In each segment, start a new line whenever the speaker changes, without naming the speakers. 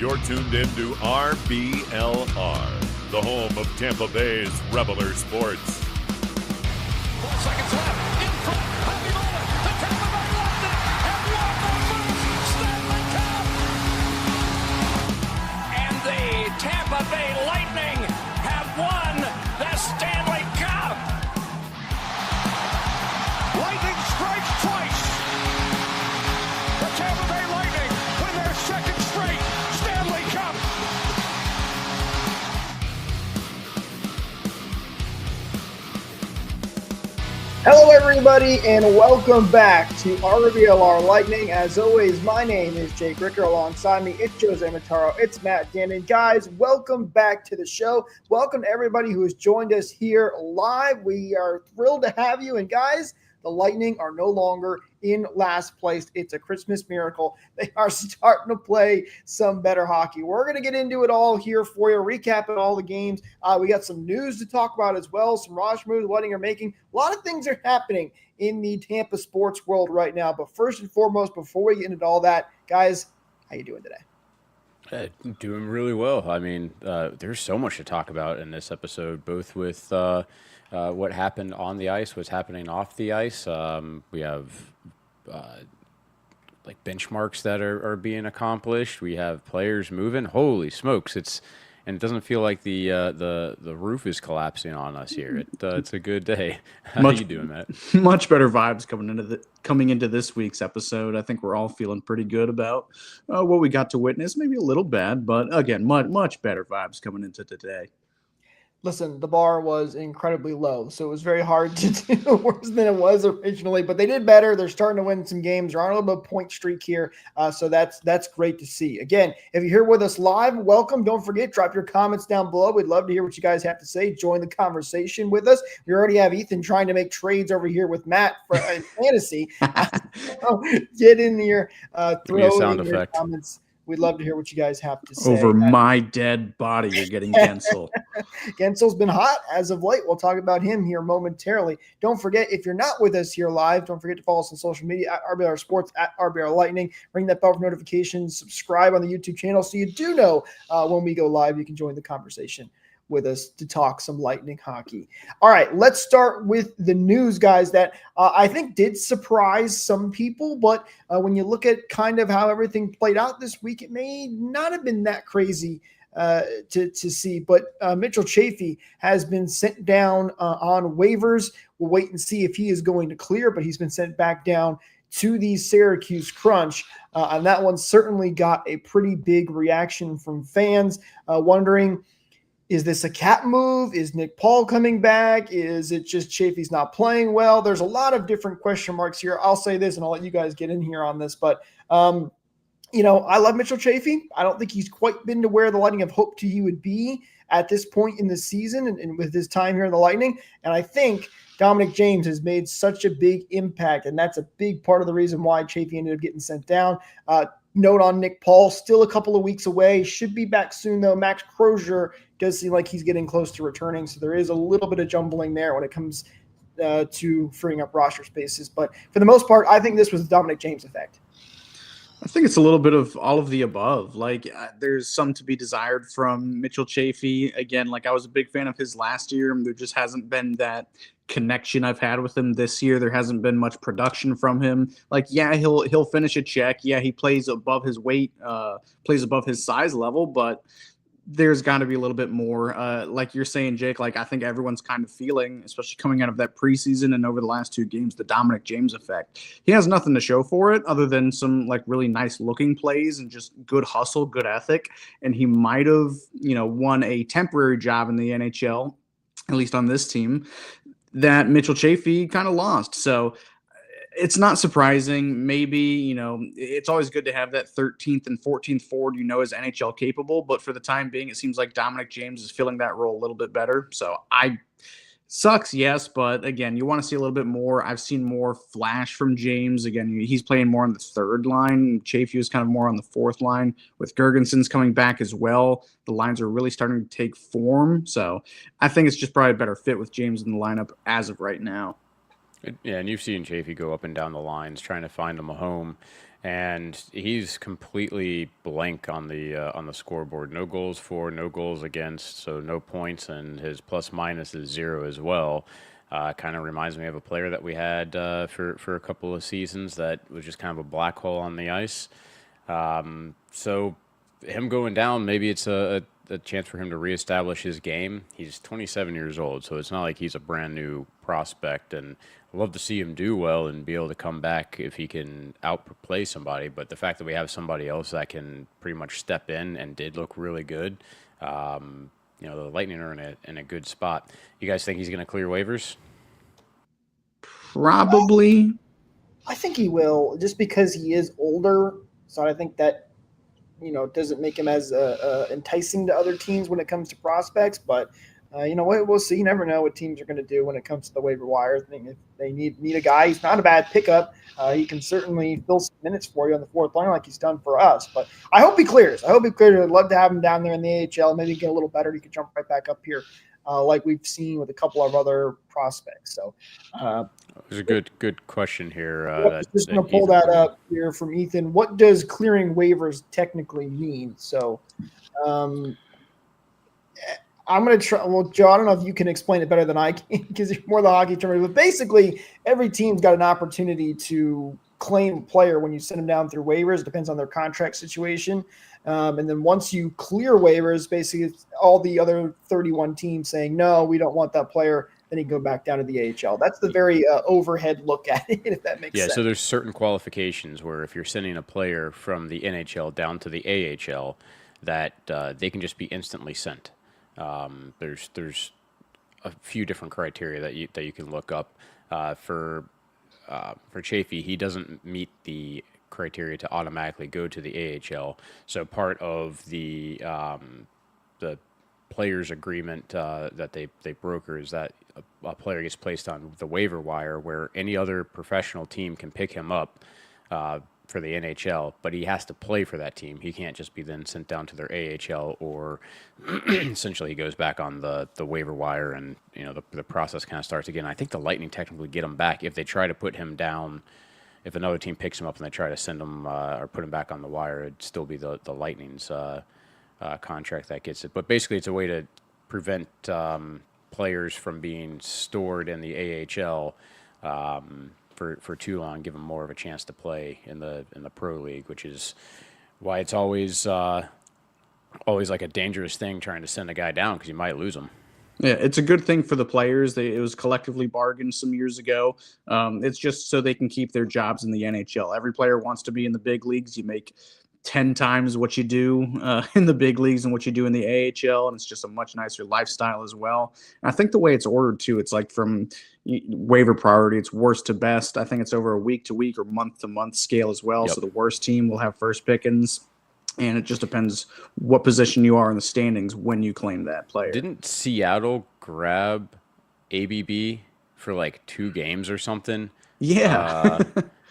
You're tuned in to RBLR, the home of Tampa Bay's Reveler Sports.
4 seconds left. In front. Happy moment. The Tampa Bay Lightning have won the first Stanley Cup. And the Tampa Bay Lightning have won the Stanley Cup. Lightning strikes twice. The Tampa Bay Lightning win their second straight Stanley Cup.
Hello, everybody, and welcome back to RBLR Lightning. As always, my name is Jake Ricker. Alongside me, it's Jose Mataro. It's Matt Gannon. Guys, welcome back to the show. Welcome to everybody who has joined us here live. We are thrilled to have you. And guys, the Lightning are no longer in last place. It's a Christmas miracle. They are starting to play some better hockey. We're going to get into it all here for you, recapping all the games. We got some news to talk about as well, some roster moves the Lightning are making. A lot of things are happening in the Tampa sports world right now. But first and foremost, before we get into all that, guys, how you doing today?
Doing really well. I mean, there's so much to talk about in this episode, both with what happened on the ice, what's happening off the ice. We have like benchmarks that are being accomplished. We have players moving. Holy smokes! And it doesn't feel like the roof is collapsing on us here. It's a good day. How you doing, Matt?
Much better vibes coming into this week's episode. I think we're all feeling pretty good about what we got to witness. Maybe a little bad, but again, much better vibes coming into today.
Listen, the bar was incredibly low, so it was very hard to do worse than it was originally, but they did better. They're starting to win some games. They're on a little bit of point streak here, so that's great to see. Again, if you're here with us live, welcome. Don't forget, drop your comments down below. We'd love to hear what you guys have to say. Join the conversation with us. We already have Ethan trying to make trades over here with Matt for fantasy. So get in here, throw in your comments. We'd love to hear what you guys have to say.
Over my dead body, you're getting Gensel.
Gensel's been hot as of late. We'll talk about him here momentarily. Don't forget, if you're not with us here live, don't forget to follow us on social media at RBR Sports, at RBR Lightning. Ring that bell for notifications. Subscribe on the YouTube channel so you do know when we go live. You can join the conversation with us to talk some Lightning hockey. All right, let's start with the news, guys, that I think did surprise some people, but when you look at kind of how everything played out this week, it may not have been that crazy to see, but Mitchell Chaffee has been sent down on waivers. We'll wait and see if he is going to clear, but he's been sent back down to the Syracuse Crunch, and that one certainly got a pretty big reaction from fans wondering, is this a cap move? Is Nick Paul coming back? Is it just Chaffee's not playing well? There's a lot of different question marks here. I'll say this, and I'll let you guys get in here on this. But, I love Mitchell Chaffee. I don't think he's quite been to where the Lightning have hoped he would be at this point in the season and with his time here in the Lightning. And I think Dominic James has made such a big impact, and that's a big part of the reason why Chaffee ended up getting sent down. Note on Nick Paul, still a couple of weeks away. Should be back soon, though. Max Crozier does seem like he's getting close to returning, so there is a little bit of jumbling there when it comes to freeing up roster spaces. But for the most part, I think this was the Dominic James effect.
I think it's a little bit of all of the above. There's some to be desired from Mitchell Chaffee. Again, I was a big fan of his last year, and there just hasn't been that connection I've had with him this year. There hasn't been much production from him. He'll finish a check. Yeah, he plays above his weight, plays above his size level, but there's got to be a little bit more. Like you're saying, Jake, I think everyone's kind of feeling, especially coming out of that preseason and over the last 2 games, the Dominic James effect. He has nothing to show for it other than some really nice looking plays and just good hustle, good ethic. And he might have, won a temporary job in the NHL, at least on this team, that Mitchell Chaffee kind of lost. So it's not surprising. Maybe, it's always good to have that 13th and 14th forward, is NHL capable. But for the time being, it seems like Dominic James is filling that role a little bit better. So sucks, yes. But again, you want to see a little bit more. I've seen more flash from James. Again, he's playing more on the 3rd line. Chaffee is kind of more on the 4th line. With Girgensons coming back as well, the lines are really starting to take form. So I think it's just probably a better fit with James in the lineup as of right now.
Yeah, and you've seen Chaffee go up and down the lines trying to find him a home. and he's completely blank on the scoreboard. No goals for, no goals against, so no points, and his plus minus is 0 as well. Kind of reminds me of a player that we had for a couple of seasons that was just kind of a black hole on the ice. So him going down, maybe it's a chance for him to reestablish his game. He's 27 years old, so it's not like he's a brand new prospect, and I'd love to see him do well and be able to come back if he can outplay somebody. But the fact that we have somebody else that can pretty much step in and did look really good, the Lightning are in a good spot. You guys think he's going to clear waivers?
Probably.
I think he will, just because he is older. So I think that doesn't make him as enticing to other teams when it comes to prospects. But we'll see. You never know what teams are going to do when it comes to the waiver wire thing. If they need a guy, he's not a bad pickup. He can certainly fill some minutes for you on the fourth line like he's done for us. But I hope he clears. I'd love to have him down there in the AHL. Maybe get a little better. He can jump right back up here, like we've seen with a couple of other prospects. So
there's a good question here.
Just going to pull that up here from Ethan. What does clearing waivers technically mean? So I'm going to try. Well, Joe, I don't know if you can explain it better than I can because you're more the hockey term. But basically, every team's got an opportunity to claim a player when you send them down through waivers. It depends on their contract situation. And then once you clear waivers, basically it's all the other 31 teams saying, no, we don't want that player. Then he can go back down to the AHL. That's the very overhead look at it, if that makes sense.
Yeah, so there's certain qualifications where if you're sending a player from the NHL down to the AHL, that they can just be instantly sent. There's a few different criteria that you can look up. For Chaffee, he doesn't meet the criteria to automatically go to the AHL. So part of the players' agreement that they broker is that a player gets placed on the waiver wire where any other professional team can pick him up for the NHL, but he has to play for that team. He can't just be then sent down to their AHL, or essentially he goes back on the waiver wire, and the process kind of starts again. I think the Lightning technically get him back if they try to put him down. If another team picks him up and they try to send him or put him back on the wire, it'd still be the Lightning's contract that gets it. But basically, it's a way to prevent players from being stored in the AHL for too long, give them more of a chance to play in the pro league, which is why it's always like a dangerous thing trying to send a guy down because you might lose him.
Yeah, it's a good thing for the players. It was collectively bargained some years ago. It's just so they can keep their jobs in the NHL. Every player wants to be in the big leagues. You make 10 times what you do in the big leagues and what you do in the AHL, and it's just a much nicer lifestyle as well. And I think the way it's ordered too, it's like from waiver priority, it's worst to best. I think it's over a week-to-week or month-to-month scale as well. Yep. So the worst team will have first pickings, and it just depends what position you are in the standings when you claim that player.
Didn't Seattle grab ABB for like 2 games or something?
Yeah.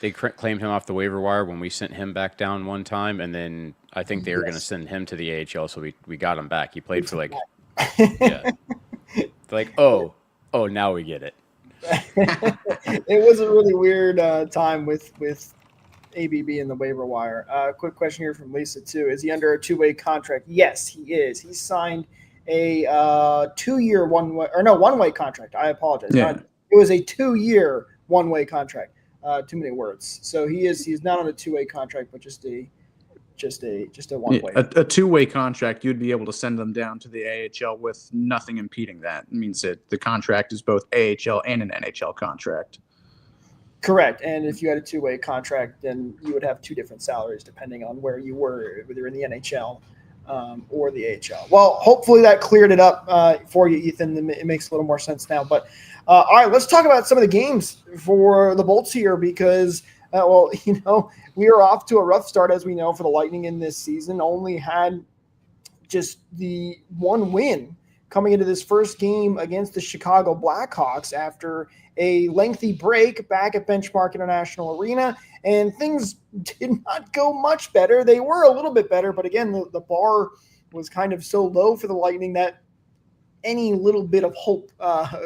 They claimed him off the waiver wire when we sent him back down one time, and then I think they were going to send him to the AHL, so we got him back. He played for like, now we get it.
It was a really weird time with ABB in the waiver wire. Quick question here from Lisa too: is he under a 2-way contract? Yes, he is. He signed a 2-year one-way contract. I apologize.
Yeah.
It was a 2-year one-way contract. Too many words. So he's not on a 2-way contract, but just a one-way.
A 2-way contract, you'd be able to send them down to the AHL with nothing impeding that. It means that the contract is both AHL and an NHL contract.
Correct. And if you had a 2-way contract, then you would have 2 different salaries depending on where you were, whether in the NHL or the AHL. Well, hopefully that cleared it up for you, Ethan. It makes a little more sense now. But all right, let's talk about some of the games for the Bolts here because, we are off to a rough start, as we know, for the Lightning in this season. Only had just the 1 win coming into this first game against the Chicago Blackhawks after a lengthy break back at Benchmark International Arena, and things did not go much better. They were a little bit better, but again, the bar was kind of so low for the Lightning that any little bit of hope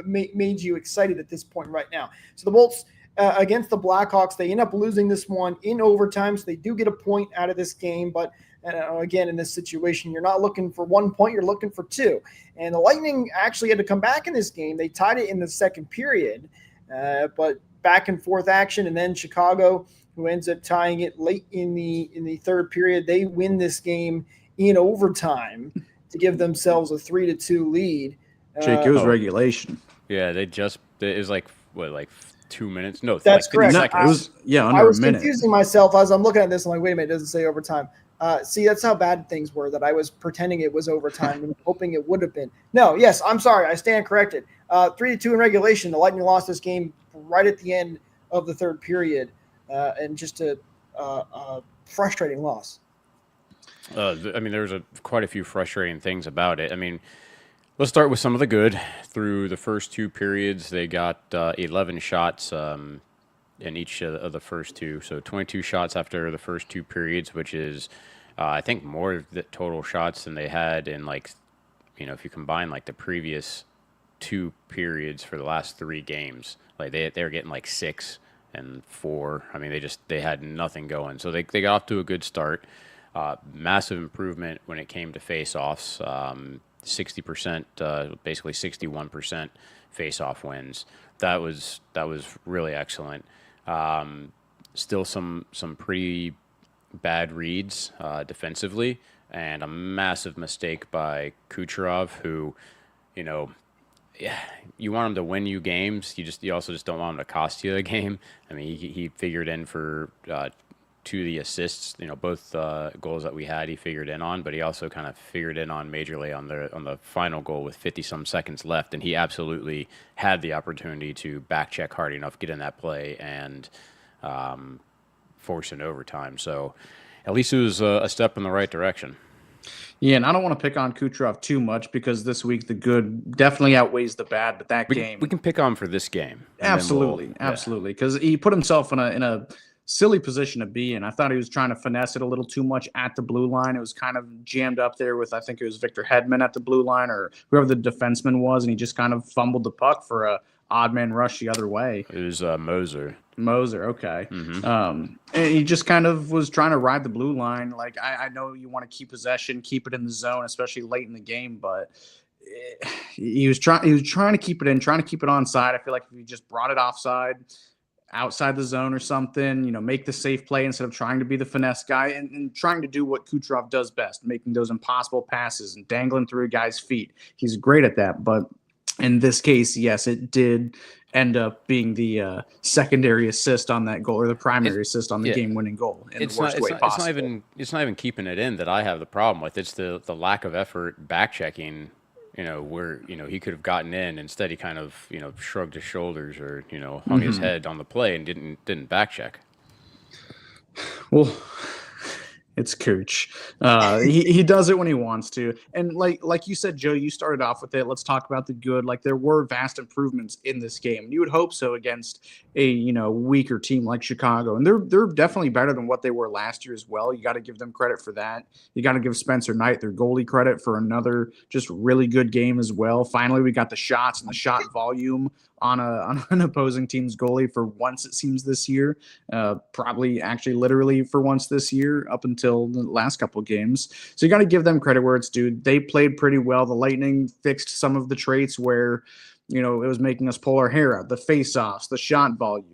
made you excited at this point right now. So the Bolts against the Blackhawks. They end up losing this one in overtime, so they do get a point out of this game. But again, in this situation, you're not looking for 1 point, you're looking for 2. And the Lightning actually had to come back in this game. They tied it in the second period, but back and forth action, and then Chicago, who ends up tying it late in the third period, they win this game in overtime to give themselves a 3-2 lead.
Jake, it was regulation.
Yeah, it was like 2 minutes? No,
that's
like
correct.
Seconds.
It was under
I was
a minute.
confusing myself as I'm looking at this. I'm like, wait a minute, it doesn't say overtime. See, that's how bad things were, that I was pretending it was overtime and hoping it would have been. No, yes, I'm sorry. I stand corrected. 3-2 in regulation. The Lightning lost this game right at the end of the third period, and just a frustrating loss.
I mean, there's quite a few frustrating things about it. I mean, let's start with some of the good. Through the first 2 periods, they got 11 shots in each of the first 2. So 22 shots after the first 2 periods, which is, I think, more of the total shots than they had in, if you combine, the previous 2 periods for the last 3 games. They were getting 6 and 4. I mean, they had nothing going. So they got off to a good start. Massive improvement when it came to face-offs. 60%, basically 61% face-off wins. That was really excellent. Still some pretty bad reads defensively, and a massive mistake by Kucherov, who, you want him to win you games. You also just don't want him to cost you a game. I mean, he figured in for 2 of the assists. Both goals that we had, he figured in on, but he also kind of figured in on majorly on the final goal with 50-some seconds left, and he absolutely had the opportunity to back check hard enough, get in that play, and force an overtime. So at least it was a step in the right direction.
Yeah, and I don't want to pick on Kucherov too much because this week the good definitely outweighs the bad. But that game,
we can pick on him for this game.
Absolutely, because he put himself in a silly position to be in. I thought he was trying to finesse it a little too much at the blue line. It was kind of jammed up there with, I think it was Victor Hedman at the blue line or whoever the defenseman was, and he just kind of fumbled the puck for a odd man rush the other way.
It was Moser.
Okay.
Mm-hmm.
And he just kind of was trying to ride the blue line. I know you want to keep possession, keep it in the zone, especially late in the game, but he was trying to keep it in, trying to keep it onside. I feel like if he just brought it offside, outside the zone or something, make the safe play instead of trying to be the finesse guy and trying to do what Kucherov does best, making those impossible passes and dangling through a guy's feet. He's great at that, but in this case, yes, it did end up being the secondary assist on that goal or the primary assist on the game-winning goal in the worst way possible.
It's not even keeping it in that I have the problem with. It's the lack of effort back-checking, where, he could have gotten in. Instead, he kind of, shrugged his shoulders or, hung his head on the play and didn't back-check.
Well, it's Cooch. He does it when he wants to. And like you said, Joe, you started off with it. Let's talk about the good. There were vast improvements in this game. You would hope so against a, weaker team like Chicago. And they're definitely better than what they were last year as well. You got to give them credit for that. You got to give Spencer Knight, their goalie, credit for another just really good game as well. Finally, we got the shots and the shot volume on an opposing team's goalie for once, it seems, this year. Probably actually literally for once this year up until the last couple of games. So you got to give them credit where it's due. They played pretty well. The Lightning fixed some of the traits where, it was making us pull our hair out. The face-offs, the shot volume.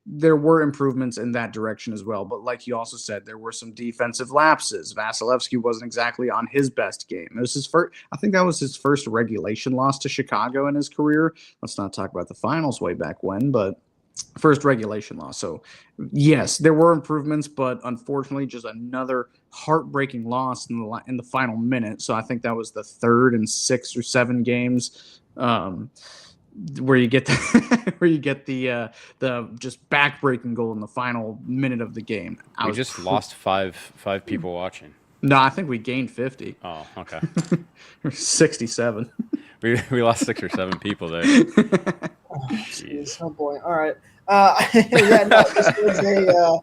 There were improvements in that direction as well. But like you also said, there were some defensive lapses. Vasilevsky wasn't exactly on his best game. It was his first. I think that was his first regulation loss to Chicago in his career. Let's not talk about the finals way back when, but first regulation loss. So yes, there were improvements, but unfortunately, just another heartbreaking loss in the final minute. So I think that was the third in 6 or 7 games. Where you get the just backbreaking goal in the final minute of the game.
We just lost five people watching.
No, I think we gained 50.
Oh, okay.
67.
We lost 6 or 7 people there.
Oh, jeez. Oh boy. All right. This was a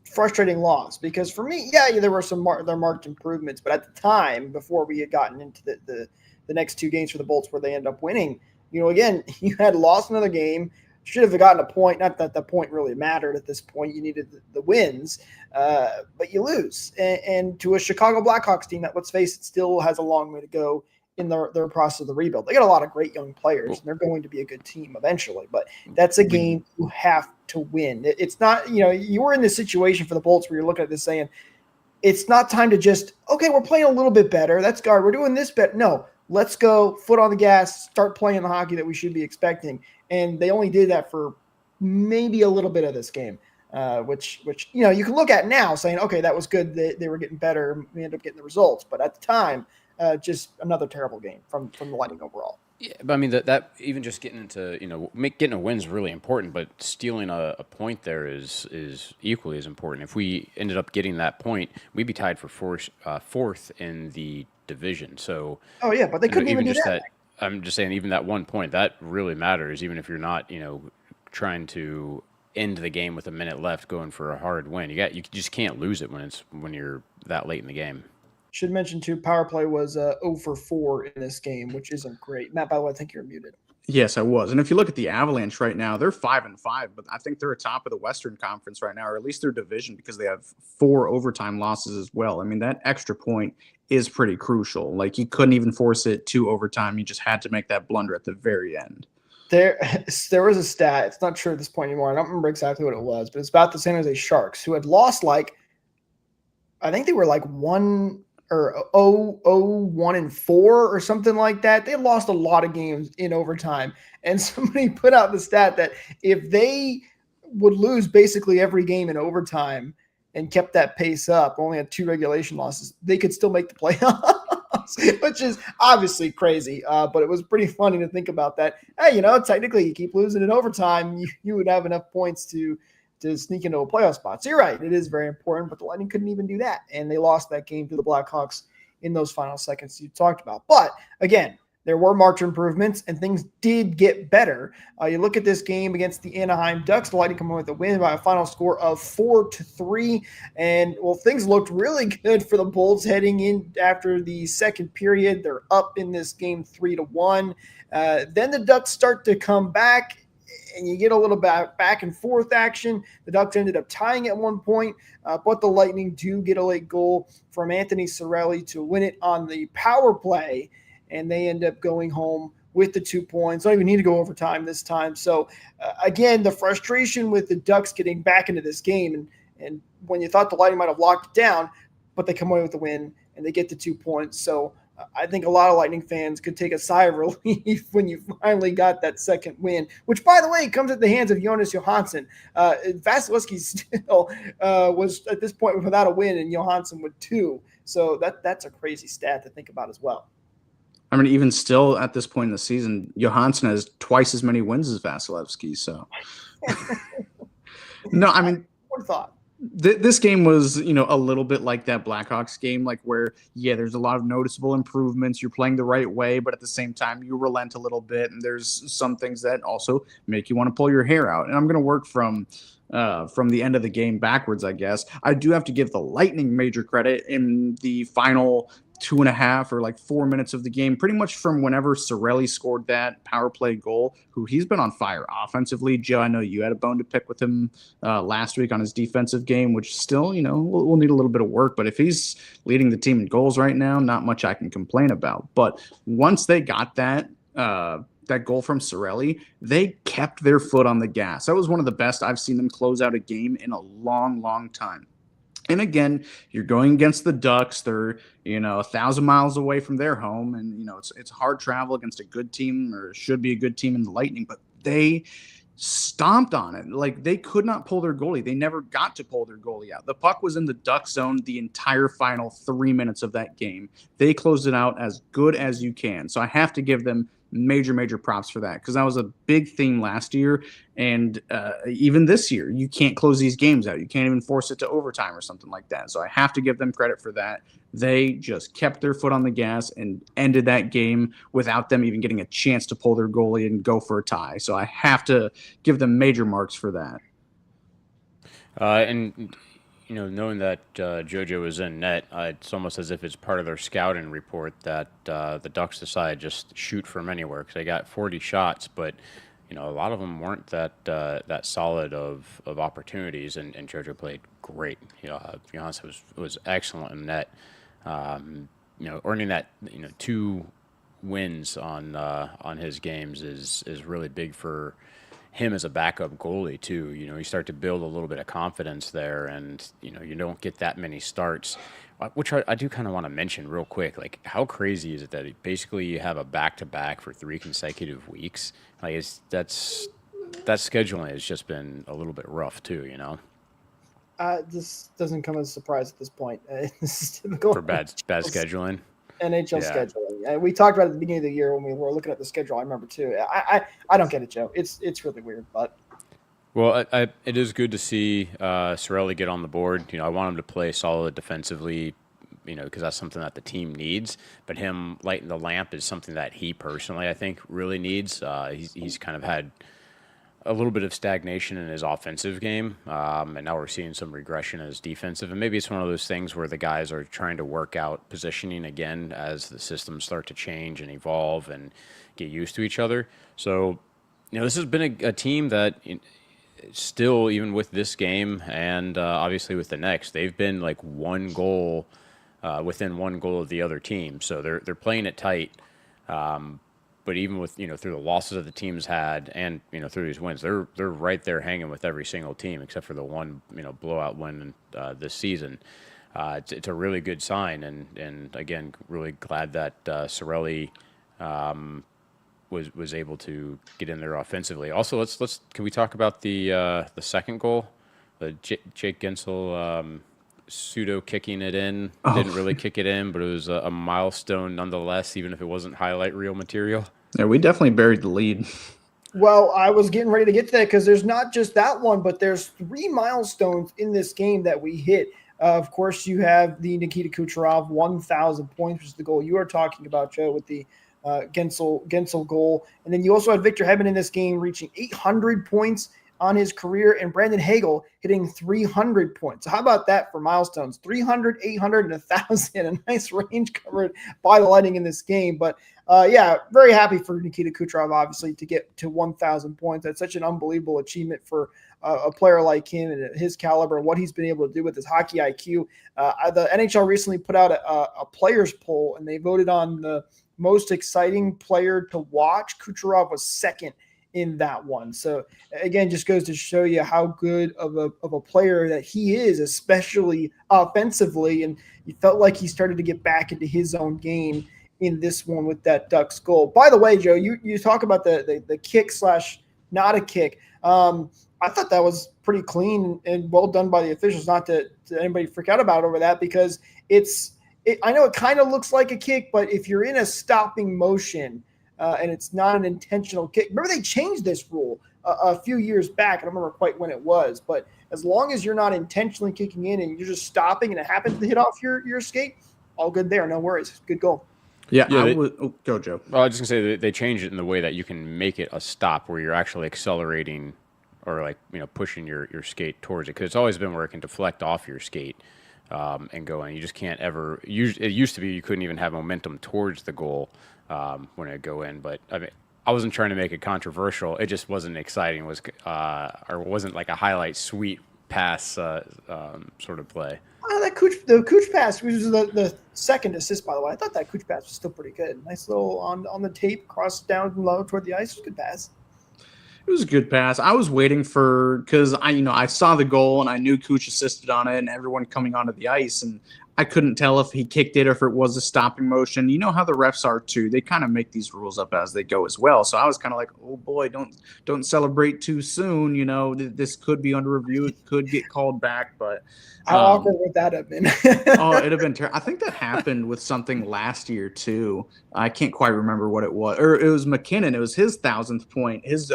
frustrating loss because for me, there were some marked improvements, but at the time, before we had gotten into the next 2 games for the Bolts where they end up winning, again, you had lost another game. should have gotten a point. Not that the point really mattered at this point. You needed the wins, but you lose. And to a Chicago Blackhawks team that, let's face it, still has a long way to go in their process of the rebuild. They got a lot of great young players, and they're going to be a good team eventually. But that's a game you have to win. It's not, you were in this situation for the Bolts where you're looking at this saying, it's not time to just, okay, we're playing a little bit better. That's good. We're doing this better. No, let's go foot on the gas, start playing the hockey that we should be expecting. And they only did that for maybe a little bit of this game, which you can look at now saying, okay, that was good. They were getting better. We ended up getting the results. But at the time, just another terrible game from the Lightning overall.
Yeah, but I mean that even just getting into getting a win is really important, but stealing a point there is equally as important. If we ended up getting that point, we'd be tied for fourth in the division. So
oh yeah, but they couldn't even do that.
I'm just saying, even that 1 point that really matters. Even if you're not trying to end the game with a minute left, going for a hard win, you just can't lose it when you're that late in the game.
Should mention, too, power play was 0 for 4 in this game, which isn't great. Matt, by the way, I think you're muted.
Yes, I was. And if you look at the Avalanche right now, they're 5-5, but I think they're atop of the Western Conference right now, or at least their division, because they have 4 overtime losses as well. I mean, that extra point is pretty crucial. Like, you couldn't even force it to overtime. You just had to make that blunder at the very end.
There was a stat. It's not true at this point anymore. I don't remember exactly what it was, but it's about the San Jose Sharks, who had lost, I think they were 1 or 1-4 or something like that. They lost a lot of games in overtime. And somebody put out the stat that if they would lose basically every game in overtime and kept that pace up, only had 2 regulation losses, they could still make the playoffs, which is obviously crazy. But it was pretty funny to think about that. Hey, technically you keep losing in overtime, you would have enough points to sneak into a playoff spot. So you're right. It is very important, but the Lightning couldn't even do that. And they lost that game to the Blackhawks in those final seconds you talked about. But again, there were marked improvements and things did get better. You look at this game against the Anaheim Ducks, the Lightning come away with a win by a final score of 4-3. And things looked really good for the Bolts heading in after the second period. They're up in this game 3-1. Then the Ducks start to come back, and you get a little back and forth action. The Ducks ended up tying at one point, but the Lightning do get a late goal from Anthony Cirelli to win it on the power play, and they end up going home with the 2 points. Don't even need to go overtime this time. So, again, the frustration with the Ducks getting back into this game, and when you thought the Lightning might have locked it down, but they come away with the win, and they get the 2 points. So, I think a lot of Lightning fans could take a sigh of relief when you finally got that second win, which, by the way, comes at the hands of Jonas Johansson. Vasilevsky still was at this point without a win, and Johansson with 2. So that's a crazy stat to think about as well.
I mean, even still at this point in the season, Johansson has twice as many wins as Vasilevsky. So, no, I mean,
what thought?
This game was, a little bit like that Blackhawks game, where, there's a lot of noticeable improvements. You're playing the right way, but at the same time, you relent a little bit. And there's some things that also make you want to pull your hair out. And I'm going to work from the end of the game backwards, I guess. I do have to give the Lightning major credit in the final 2.5 or 4 minutes of the game, pretty much from whenever Cirelli scored that power play goal, who he's been on fire offensively. Joe, I know you had a bone to pick with him last week on his defensive game, which still, we'll need a little bit of work. But if he's leading the team in goals right now, not much I can complain about. But once they got that goal from Cirelli, they kept their foot on the gas. That was one of the best I've seen them close out a game in a long, long time. And again, you're going against the Ducks. They're, 1,000 miles away from their home. And, it's hard travel against a good team, or should be a good team in the Lightning. But they stomped on it. They could not pull their goalie. They never got to pull their goalie out. The puck was in the Duck zone the entire final 3 minutes of that game. They closed it out as good as you can. So I have to give them major props for that, because that was a big theme last year. And even this year, you can't close these games out. You can't even force it to overtime or something like that. So I have to give them credit for that. They just kept their foot on the gas and ended that game without them even getting a chance to pull their goalie and go for a tie. So I have to give them major marks for that.
And knowing that JoJo was in net, it's almost as if it's part of their scouting report that the Ducks decide just shoot from anywhere, because they got 40 shots, but a lot of them weren't that solid of opportunities, and JoJo played great. To be honest, was excellent in net. Earning that 2 wins on his games is really big for him as a backup goalie too. You start to build a little bit of confidence there, and you don't get that many starts, which I do kind of want to mention real quick. Like, how crazy is it that basically you have a back-to-back for 3 consecutive weeks? Like, that scheduling has just been a little bit rough too.
This doesn't come as a surprise at this point. This is typical
For bad scheduling.
NHL scheduling. We talked about it at the beginning of the year when we were looking at the schedule. I remember too. I don't get it, Joe. It's really weird, but.
Well, it is good to see Cirelli get on the board. I want him to play solid defensively, because that's something that the team needs. But him lighting the lamp is something that he personally, I think, really needs. He's kind of had a little bit of stagnation in his offensive game, and now we're seeing some regression in his defensive. And maybe it's one of those things where the guys are trying to work out positioning again as the systems start to change and evolve and get used to each other. So, this has been a team that still, even with this game and obviously with the next, they've been like one goal within one goal of the other team. So they're playing it tight. But even with through the losses that the teams had, and through these wins, they're right there hanging with every single team except for the one blowout win this season. It's a really good sign, and again, really glad that Cirelli was able to get in there offensively. Also, can we talk about the second goal, the Jake Gensel pseudo kicking it in? Didn't really kick it in, but it was a milestone nonetheless, even if it wasn't highlight reel material.
Yeah, we definitely buried the lead.
Well, I was getting ready to get to that because there's not just that one, but there's 3 milestones in this game that we hit. Of course, you have the Nikita Kucherov 1,000 points, which is the goal you are talking about, Joe, with the Gensel goal. And then you also had Victor Hedman in this game reaching 800 points on his career, and Brandon Hagel hitting 300 points. So how about that for milestones? 300, 800, and 1,000. A nice range covered by the Lightning in this game. But very happy for Nikita Kucherov, obviously, to get to 1,000 points. That's such an unbelievable achievement for a player like him and his caliber and what he's been able to do with his hockey IQ. The NHL recently put out a players poll, and they voted on the most exciting player to watch. Kucherov was second in that one. So again, just goes to show you how good of a player that he is, especially offensively. And you felt like he started to get back into his own game in this one with that Ducks goal. By the way, Joe, you talk about the kick / not a kick. I thought that was pretty clean and well done by the officials, not to anybody freak out about over that, because I know it kind of looks like a kick, but if you're in a stopping motion, and it's not an intentional kick. Remember, they changed this rule a few years back. I don't remember quite when it was, but as long as you're not intentionally kicking in and you're just stopping and it happens to hit off your skate, all good there. No worries. Good goal.
Yeah, go, Joe.
Well, I was just going to say they changed it in the way that you can make it a stop where you're actually accelerating or pushing your skate towards it, because it's always been where it can deflect off your skate and go in. You just can't ever – it used to be you couldn't even have momentum towards the goal when it go in. But I mean, I wasn't trying to make it controversial. It just wasn't exciting. Or wasn't like a highlight sweet pass sort of play.
The Cooch pass, which was the second assist, by the way. I thought that Cooch pass was still pretty good. Nice little on the tape, cross down low toward the ice. Good pass.
It was a good pass. I was waiting because I saw the goal and I knew Cooch assisted on it and everyone coming onto the ice, and I couldn't tell if he kicked it or if it was a stopping motion. You know how the refs are too. They kind of make these rules up as they go as well. So I was kind of like, oh boy, don't celebrate too soon. This could be under review. It could get called back, but
how awkward would that have been?
It'd have been terrible. I think that happened with something last year too. I can't quite remember what it was. Or it was McKinnon. It was his 1,000th point, his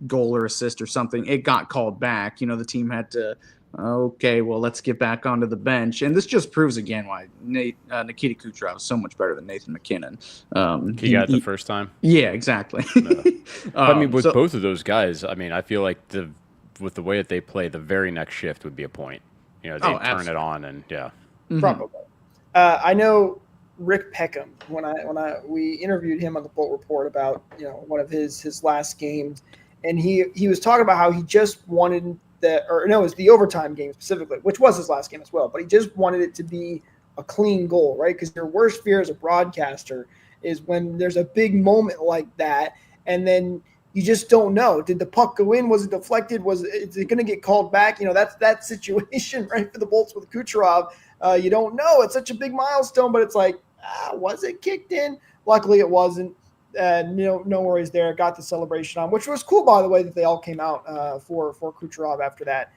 goal or assist or something. It got called back. The team had to, okay, well, let's get back onto the bench. And this just proves again why Nikita Kucherov is so much better than Nathan McKinnon.
He got it the first time?
Yeah, exactly.
No. I mean, with both of those guys, I mean, I feel like with the way that they play, the very next shift would be a point. They turn it on and yeah.
Probably. I know Rick Peckham, when we interviewed him on the Bolt Report about one of his last games, and he was talking about how he just wanted it was the overtime game specifically, which was his last game as well, but he just wanted it to be a clean goal, right? Because your worst fear as a broadcaster is when there's a big moment like that, and then you just don't know. Did the puck go in? Was it deflected? Is it going to get called back? That's that situation, right, for the Bolts with Kucherov. You don't know. It's such a big milestone, but it's like, was it kicked in? Luckily, it wasn't. No worries there. Got the celebration on, which was cool, by the way, that they all came out for Kucherov after that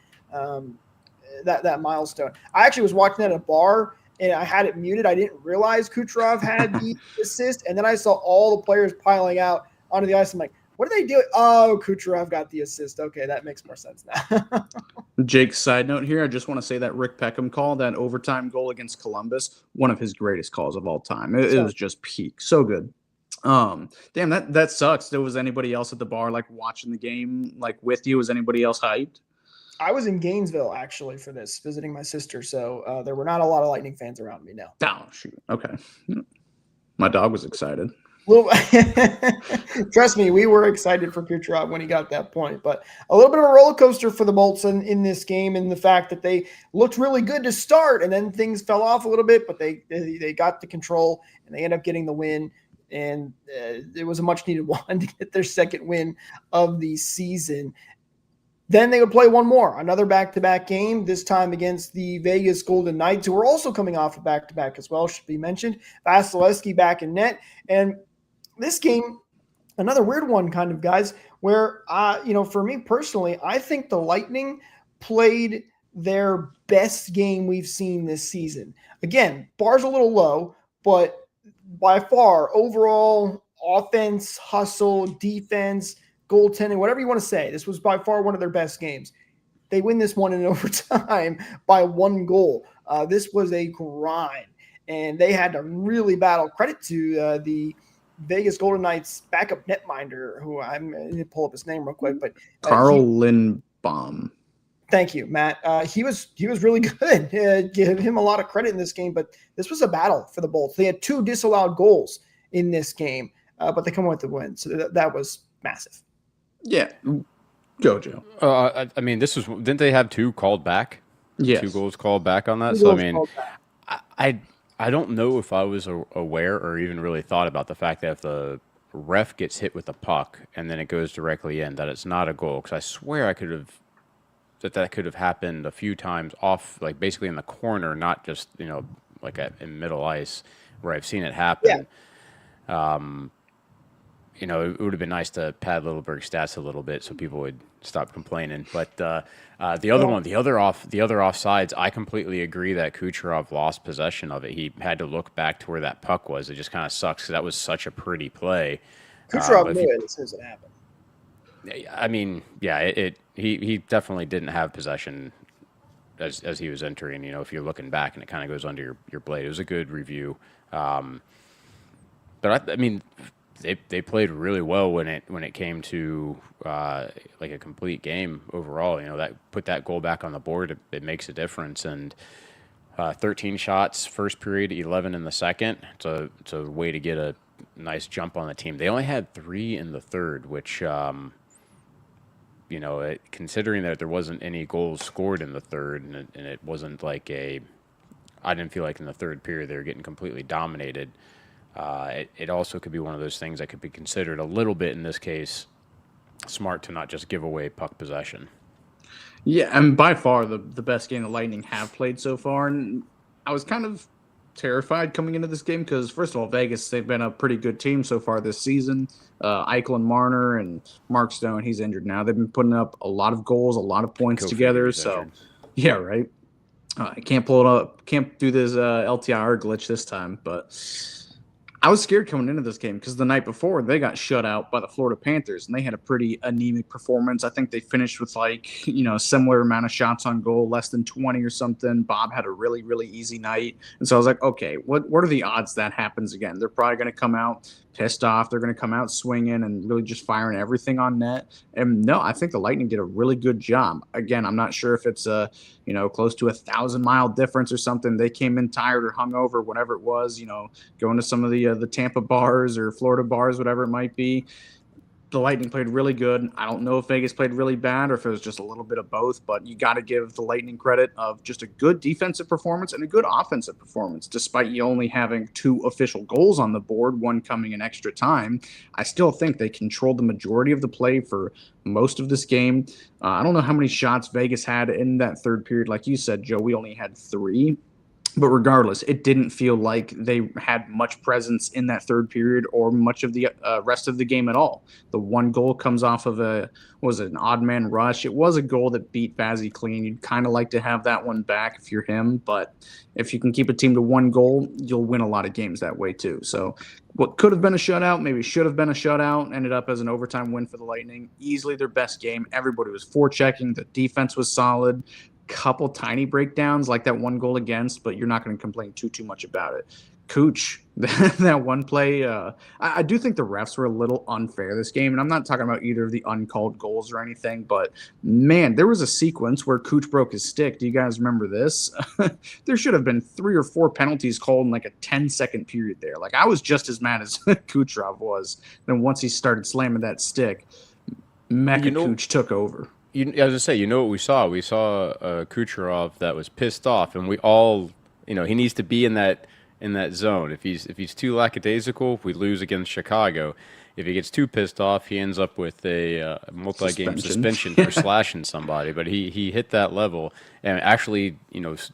that milestone. I actually was watching that at a bar, and I had it muted. I didn't realize Kucherov had the assist, and then I saw all the players piling out onto the ice. I'm like, what are they doing? Oh, Kucherov got the assist. Okay, that makes more sense now.
Jake, side note here, I just want to say that Rick Peckham call, that overtime goal against Columbus, one of his greatest calls of all time. It was just peak. So good. Damn, that sucks. Was anybody else at the bar like watching the game like with you? Was anybody else hyped?
I was in Gainesville actually for this, visiting my sister, so there were not a lot of Lightning fans around me. No.
Oh shoot. Okay. My dog was excited.
Trust me, we were excited for Kucherov when he got that point, but a little bit of a roller coaster for the Bolts in this game, and the fact that they looked really good to start, and then things fell off a little bit, but they got the control and they ended up getting the win, and it was a much needed one to get their second win of the season. Then they would play one more, another back-to-back game, this time against the Vegas Golden Knights, who are also coming off a back-to-back as well, should be mentioned. Vasilevsky back in net, and this game, another weird one kind of, guys, where, for me personally, I think the Lightning played their best game we've seen this season. Again, bar's a little low, but by far, overall offense, hustle, defense, goaltending, whatever you want to say, this was by far one of their best games. They win this one in overtime by 1 goal. This was a grind, and they had to really battle. Credit to the Vegas Golden Knights backup netminder, who I'm going to pull up his name real quick, but
Carl Lindbaum.
Thank you, Matt. He was really good. Give him a lot of credit in this game, but this was a battle for the Bolts. They had 2 disallowed goals in this game, but they come with the win, so that was massive.
Yeah, go Joe.
I mean, didn't they have 2 called back?
Yes.
2 goals called back on that. So I mean, I don't know if I was aware or even really thought about the fact that if the ref gets hit with a puck and then it goes directly in, that it's not a goal. Because I swear that could have happened a few times off, like basically in the corner, not just like in middle ice, where I've seen it happen. Yeah. It would have been nice to pad Littleberg's stats a little bit so people would stop complaining. But the other offsides, I completely agree that Kucherov lost possession of it. He had to look back to where that puck was. It just kind of sucks because that was such a pretty play.
Kucherov knew it as soon as it happened.
I mean, yeah, he definitely didn't have possession as he was entering. If you're looking back and it kind of goes under your blade. It was a good review. But I mean, they played really well when it came to like a complete game overall. That put that goal back on the board. It makes a difference. And 13 shots first period, 11 in the second. It's a way to get a nice jump on the team. They only had 3 in the third, which considering that there wasn't any goals scored in the third, and it wasn't like I didn't feel like in the third period they were getting completely dominated. It also could be one of those things that could be considered a little bit, in this case, smart to not just give away puck possession.
Yeah, and by far the best game the Lightning have played so far. And I was kind of terrified coming into this game because, first of all, Vegas, they've been a pretty good team so far this season. Eichel and Marner and Mark Stone, he's injured now. They've been putting up a lot of goals, a lot of points together. So, injured. Yeah, right. I can't pull it up. Can't do this LTIR glitch this time, but I was scared coming into this game because the night before they got shut out by the Florida Panthers and they had a pretty anemic performance. I think they finished with a similar amount of shots on goal, less than 20 or something. Bob had a really, really easy night. And so I was like, okay, what are the odds that happens again? They're probably going to come out pissed off. They're going to come out swinging and really just firing everything on net. And no, I think the Lightning did a really good job. Again, I'm not sure if it's close to 1,000-mile difference or something. They came in tired or hungover, whatever it was, going to some of the Tampa bars or Florida bars, whatever it might be. the Lightning played really good. I don't know if Vegas played really bad or if it was just a little bit of both, but you got to give the Lightning credit of just a good defensive performance and a good offensive performance. Despite you only having 2 official goals on the board, one coming in extra time, I still think they controlled the majority of the play for most of this game. I don't know how many shots Vegas had in that third period. Like you said, Joe, we only had 3. But regardless, it didn't feel like they had much presence in that third period or much of the rest of the game at all. The one goal comes off of an odd man rush. It was a goal that beat Vazzy clean. You'd kind of like to have that one back if you're him. But if you can keep a team to 1 goal, you'll win a lot of games that way too. So what could have been a shutout, maybe should have been a shutout, ended up as an overtime win for the Lightning. Easily their best game. Everybody was forechecking. The defense was solid. Couple tiny breakdowns like that 1 goal against, but you're not going to complain too much about it. Cooch, that one play, I do think the refs were a little unfair this game, and I'm not talking about either of the uncalled goals or anything, but man, there was a sequence where Cooch broke his stick. Do you guys remember this? There should have been 3 or 4 penalties called in like a 10-second period there. Like, I was just as mad as Kucherov was. Then once he started slamming that stick, Cooch took over.
I was going to say, what we saw? We saw Kucherov that was pissed off, and we all, he needs to be in that zone. If he's too lackadaisical, if we lose against Chicago, if he gets too pissed off, he ends up with a multi-game suspension for slashing somebody. But he hit that level, and actually,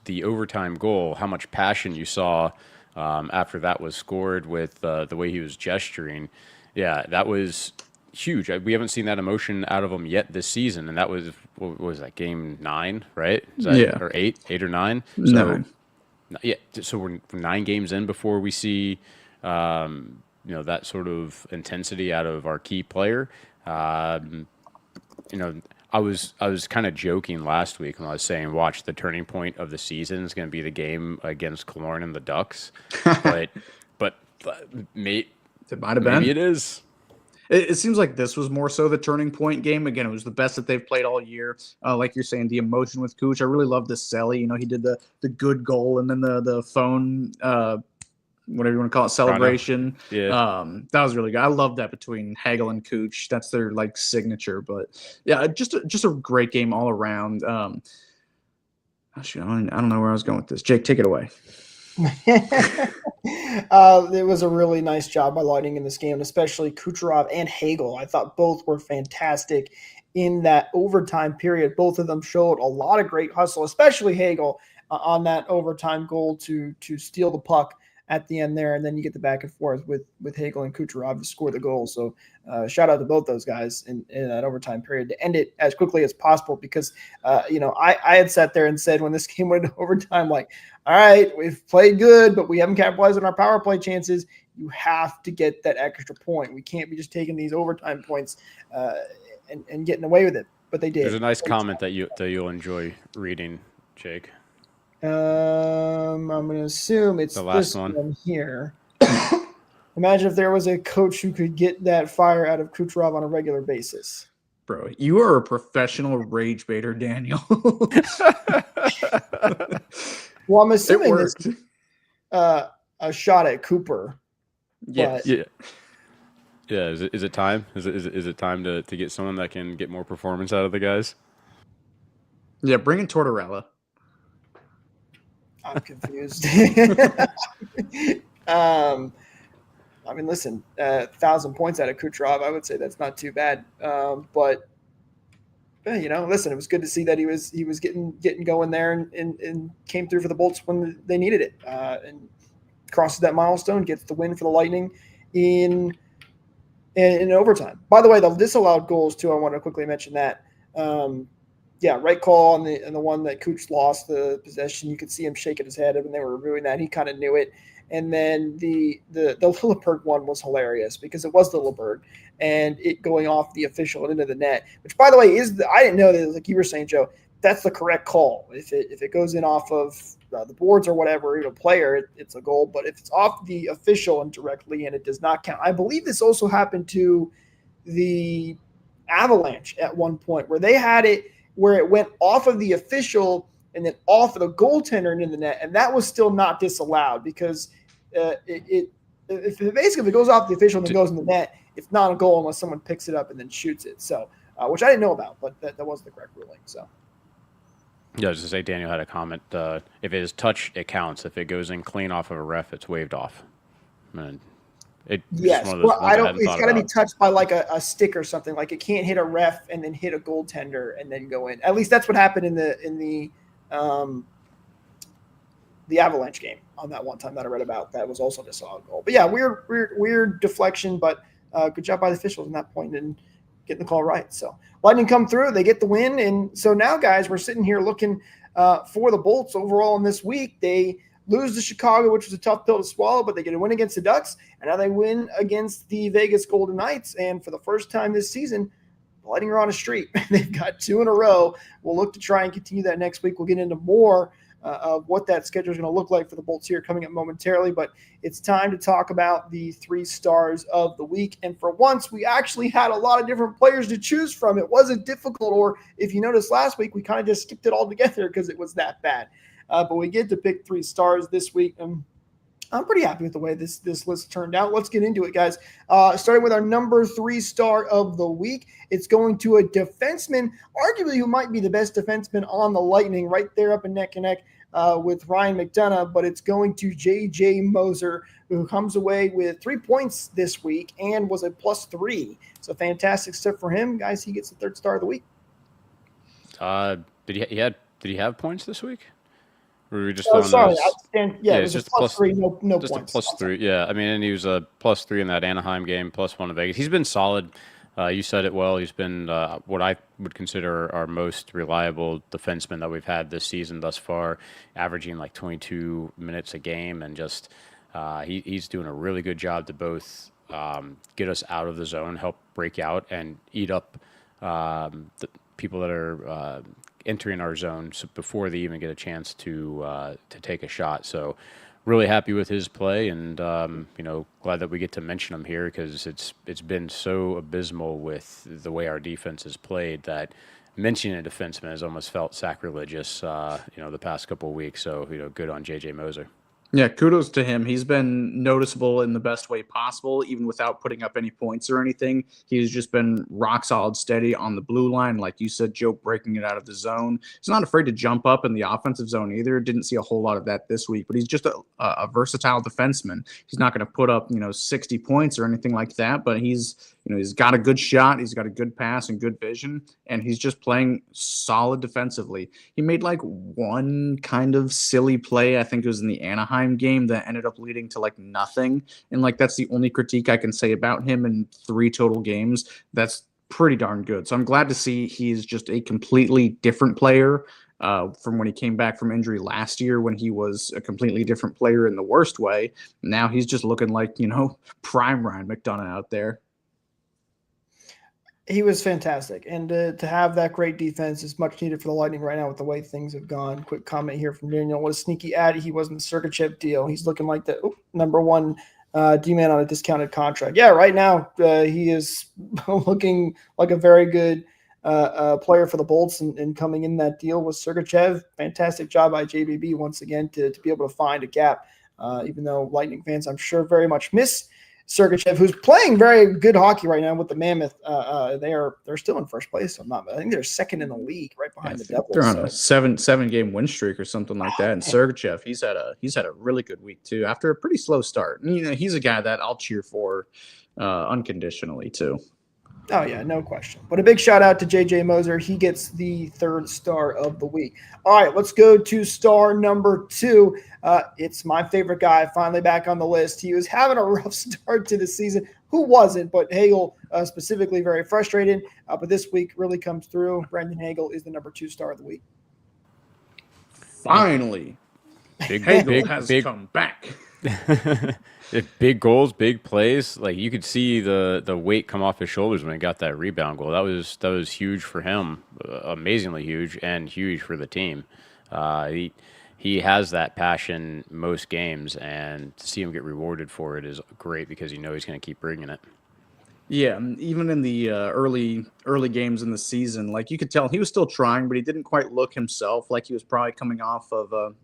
the overtime goal, how much passion you saw after that was scored with the way he was gesturing. Yeah, that was huge. We haven't seen that emotion out of him yet this season, and that was, what was that, game 9, right? Or 8 or 9? So,
9.
Yeah, so we're 9 games in before we see, that sort of intensity out of our key player. I was kind of joking last week when I was saying, watch, the turning point of the season is going to be the game against Killorn and the Ducks, but
it might have been.
Maybe it is.
It seems like this was more so the turning point game. Again, it was the best that they've played all year. Like you're saying, the emotion with Cooch. I really love the Selly. He did the good goal and then the phone, whatever you want to call it, celebration.
Yeah.
That was really good. I love that between Hagel and Cooch. That's their signature. But yeah, just a great game all around. I don't know where I was going with this. Jake, take it away.
It was a really nice job by Lightning in this game, especially Kucherov and Hagel. I thought both were fantastic in that overtime period. Both of them showed a lot of great hustle, especially Hagel on that overtime goal to steal the puck at the end there, and then you get the back and forth with Hagel and Kucherov to score the goal. So shout out to both those guys in that overtime period to end it as quickly as possible, because I had sat there and said when this game went into overtime, like, all right, we've played good, but we haven't capitalized on our power play chances. You have to get that extra point. We can't be just taking these overtime points and getting away with it. But they did.
There's a nice comment that you'll enjoy reading, Jake.
I'm going to assume it's
the last one
here. Imagine if there was a coach who could get that fire out of Kucherov on a regular basis.
Bro, you are a professional rage baiter, Daniel.
Well, I'm assuming this a shot at Cooper.
Yes.
Yeah. Yeah. Is it time? Is it time to get someone that can get more performance out of the guys?
Yeah, bring in Tortorella.
I'm confused. Listen, 1,000 points out of Kucherov, I would say that's not too bad. But listen, it was good to see that he was getting going there and came through for the Bolts when they needed it, and crosses that milestone, gets the win for the Lightning in overtime. By the way, the disallowed goals too, I want to quickly mention that. Right call on the one that Cooch lost the possession. You could see him shaking his head when they were reviewing that. He kind of knew it. And then the Lilleberg one was hilarious because it was the Lilleberg and it going off the official and into the net, which, by the way, I didn't know that, like you were saying, Joe, that's the correct call. If it goes in off of the boards or whatever, player, it's a goal. But if it's off the official and directly in, it does not count. I believe this also happened to the Avalanche at one point where they had it where it went off of the official and then off of the goaltender and in the net, and that was still not disallowed because if it goes off the official and then goes in the net, it's not a goal unless someone picks it up and then shoots it. So, which I didn't know about, but that was the correct ruling. So.
Yeah, I was just say Daniel had a comment. If it is touch, it counts. If it goes in clean off of a ref, it's waved off.
Yes, well, it's got to be touched by like a stick or something. Like it can't hit a ref and then hit a goaltender and then go in. At least that's what happened in the Avalanche game on that one time that I read about. That was also a solid goal. But yeah, weird deflection, but good job by the officials in that point and getting the call right. So Lightning come through, they get the win, and so now guys, we're sitting here looking for the Bolts overall in this week. They lose to Chicago, which was a tough pill to swallow, but they get a win against the Ducks, and now they win against the Vegas Golden Knights. And for the first time this season, the Lightning are on a streak. They've got 2 in a row. We'll look to try and continue that next week. We'll get into more of what that schedule is going to look like for the Bolts here coming up momentarily, but it's time to talk about the 3 stars of the week. And for once, we actually had a lot of different players to choose from. It wasn't difficult, or if you noticed last week, we kind of just skipped it all together because it was that bad. But we get to pick 3 stars this week, and I'm pretty happy with the way this list turned out. Let's get into it, guys. Starting with our number 3 star of the week, it's going to a defenseman, arguably who might be the best defenseman on the Lightning, right there up in neck and neck with Ryan McDonagh, but it's going to J.J. Moser, who comes away with 3 points this week and was a +3. So fantastic stuff for him. Guys, he gets the 3rd star of the week.
Did he have points this week? Or were we just
sorry. It was just a +3, no
just
points.
Just a +3, yeah. I mean, and he was a +3 in that Anaheim game, +1 in Vegas. He's been solid. You said it well. He's been what I would consider our most reliable defenseman that we've had this season thus far, averaging like 22 minutes a game, and just he's doing a really good job to both get us out of the zone, help break out, and eat up the people that are entering our zone before they even get a chance to take a shot. So really happy with his play, and glad that we get to mention him here because it's been so abysmal with the way our defense has played that mentioning a defenseman has almost felt sacrilegious the past couple of weeks. So good on J.J. Moser.
Yeah, kudos to him. He's been noticeable in the best way possible, even without putting up any points or anything. He's just been rock solid steady on the blue line. Like you said, Joe, breaking it out of the zone. He's not afraid to jump up in the offensive zone either. Didn't see a whole lot of that this week, but he's just a versatile defenseman. He's not going to put up, 60 points or anything like that, but he's got a good shot. He's got a good pass and good vision, and he's just playing solid defensively. He made like one kind of silly play. I think it was in the Anaheim game that ended up leading to like nothing. And like, that's the only critique I can say about him in 3 total games. That's pretty darn good. So I'm glad to see he's just a completely different player from when he came back from injury last year, when he was a completely different player in the worst way. Now he's just looking like, prime Ryan McDonagh out there.
He was fantastic, and to have that great defense is much needed for the Lightning right now with the way things have gone. Quick comment here from Daniel. What a sneaky ad he was in the Sergachev deal. He's looking like the number 1 D-man on a discounted contract. Yeah, right now he is looking like a very good player for the Bolts, and coming in that deal with Sergachev. Fantastic job by JBB once again to be able to find a gap, even though Lightning fans, I'm sure, very much miss Sergachev, who's playing very good hockey right now with the Mammoth. They're still in first place. I think they're second in the league, right behind the Devils.
They're on a seven game win streak or something like that. And Sergachev, he's had a really good week too after a pretty slow start. And, he's a guy that I'll cheer for unconditionally too.
Oh, yeah, no question. But a big shout out to J.J. Moser. He gets the 3rd star of the week. All right, let's go to star number 2. It's my favorite guy, finally back on the list. He was having a rough start to the season. Who wasn't? But Hagel specifically very frustrated. But this week really comes through. Brandon Hagel is the number 2 star of the week.
Finally. Hagel has come back.
Big goals, big plays. Like you could see the weight come off his shoulders when he got that rebound goal. That was huge for him, amazingly huge, and huge for the team. He has that passion most games, and to see him get rewarded for it is great because he's going to keep bringing it.
Yeah, even in the early games in the season, like you could tell he was still trying, but he didn't quite look himself. Like he was probably coming off of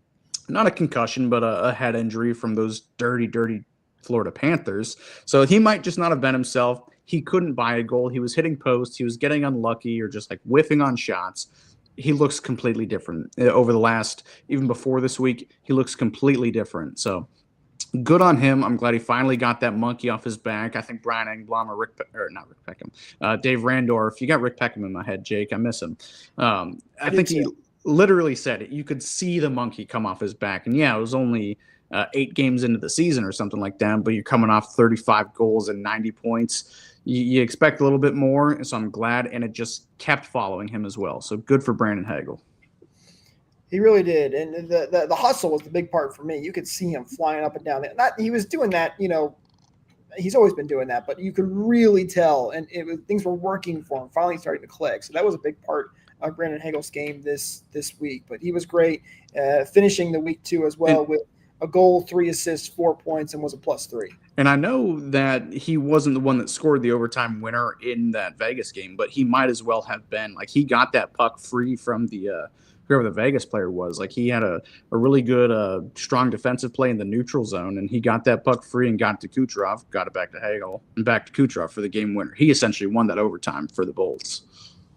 not a concussion, but a head injury from those dirty Florida Panthers. So he might just not have been himself. he couldn't buy a goal. He was hitting posts. He was getting unlucky or just like whiffing on shots. He looks completely different over the last, even before this week, he looks completely different. So good on him. I'm glad he finally got that monkey off his back. I think Brian Engblom or not Rick Peckham, Dave Randorf. You got Rick Peckham in my head, Jake. I miss him. I think he literally said it. You could see the monkey come off his back. And yeah, it was only 8 games into the season or something like that, but you're coming off 35 goals and 90 points. You expect a little bit more, so I'm glad, and it just kept following him as well. So good for Brandon Hagel.
He really did, and the hustle was the big part for me. You could see him flying up and down. He was doing that, he's always been doing that, but you could really tell, and things were working for him, finally starting to click. So that was a big part of Brandon Hagel's game this week. But he was great, finishing the week 2 as well with a goal, 3 assists, 4 points, and was a +3.
And I know that he wasn't the one that scored the overtime winner in that Vegas game, but he might as well have been. Like, he got that puck free from the whoever the Vegas player was. Like, he had a really good, strong defensive play in the neutral zone, and he got that puck free and got it to Kucherov, got it back to Hagel, and back to Kucherov for the game winner. He essentially won that overtime for the Bolts.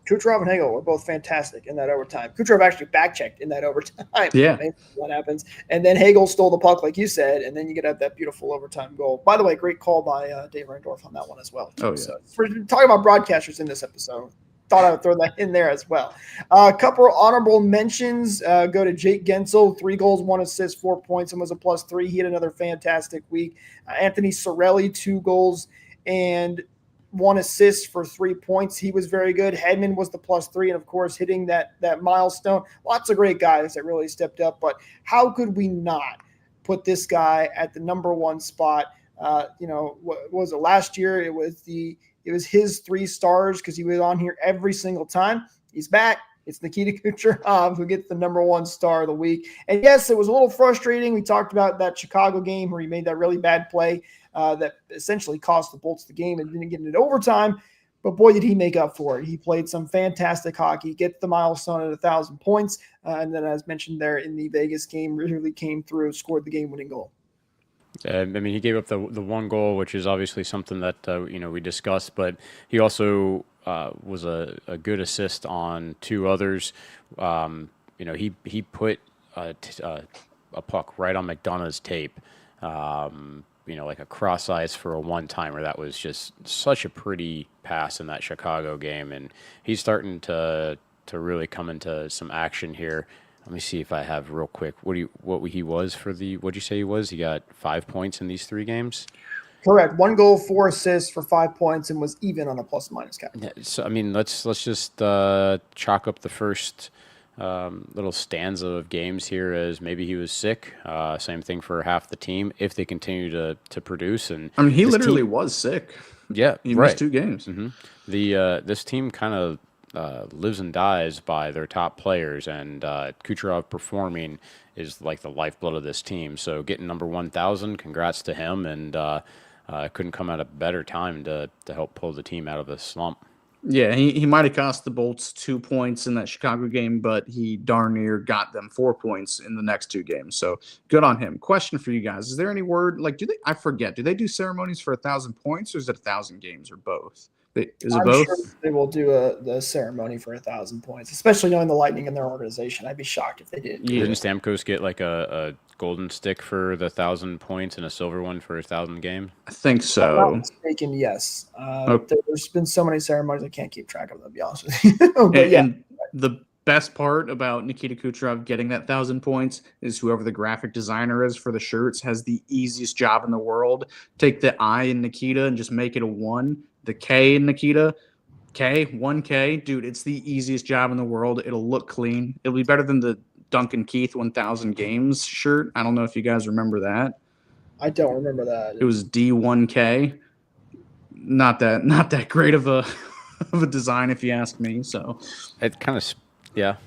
Kucherov and Hagel were both fantastic in that overtime. Kucherov actually back-checked in that overtime.
Yeah.
What happens. And then Hagel stole the puck, like you said, and then you get at that beautiful overtime goal. By the way, great call by Dave Randorf on that one as well.
Oh, yeah.
So for talking about broadcasters in this episode, thought I would throw that in there as well. A couple of honorable mentions go to Jake Gensel, 3 goals, 1 assist, 4 points, and was a +3. He had another fantastic week. Anthony Cirelli, 2 goals and 1 assist for 3 points. He was very good. Hedman was the +3, and of course, hitting that milestone. Lots of great guys that really stepped up, but how could we not put this guy at the number 1 spot? What was it last year? It was his 3 stars because he was on here every single time. He's back. It's Nikita Kucherov who gets the number 1 star of the week. And yes, it was a little frustrating. We talked about that Chicago game where he made that really bad play that essentially cost the Bolts the game and didn't get into overtime. But boy, did he make up for it. He played some fantastic hockey, gets the milestone at 1,000 points. And then, as mentioned there in the Vegas game, really came through, scored the game-winning goal.
He gave up the 1 goal, which is obviously something that we discussed, but he also was a good assist on 2 others. He put a puck right on McDonough's tape. Like a cross ice for a one-timer. That was just such a pretty pass in that Chicago game, and he's starting to really come into some action here. Let me see if I have real quick what he was for the. What'd you say he was? He got 5 points in these 3 games.
Correct. 1 goal, 4 assists for 5 points, and was even on the plus-minus cap.
Yeah, so let's just chalk up the first little stanza of games here as maybe he was sick. Same thing for half the team if they continue to produce. And
he literally was sick.
Yeah,
he missed 2 games.
Mm-hmm. This team kind of lives and dies by their top players, and Kucherov performing is like the lifeblood of this team. So getting number 1,000, congrats to him, and couldn't come at a better time to help pull the team out of a slump.
Yeah, he might have cost the Bolts 2 points in that Chicago game, but he darn near got them 4 points in the next 2 games. So good on him. Question for you guys: is there any word I forget? Do they do ceremonies for 1,000 points, or is it 1,000 games, or both? Is it both?
Sure they will do the ceremony for 1,000 points, especially knowing the Lightning in their organization. I'd be shocked if they did.
Yeah. Didn't Stamkos get like a golden stick for the 1,000 points and a silver one for 1,000 games?
I think so.
If I'm not mistaken, yes. There's been so many ceremonies I can't keep track of them, to be honest with you.
And the best part about Nikita Kucherov getting that 1,000 points is whoever the graphic designer is for the shirts has the easiest job in the world. Take the I in Nikita and just make it a 1. The K in Nikita, 1K. Dude, it's the easiest job in the world. It'll look clean. It'll be better than the Duncan Keith 1,000 games shirt. I don't know if you guys remember that.
I don't remember that.
It was D1K. Not that great of a design, if you ask me. So
it kind of, yeah.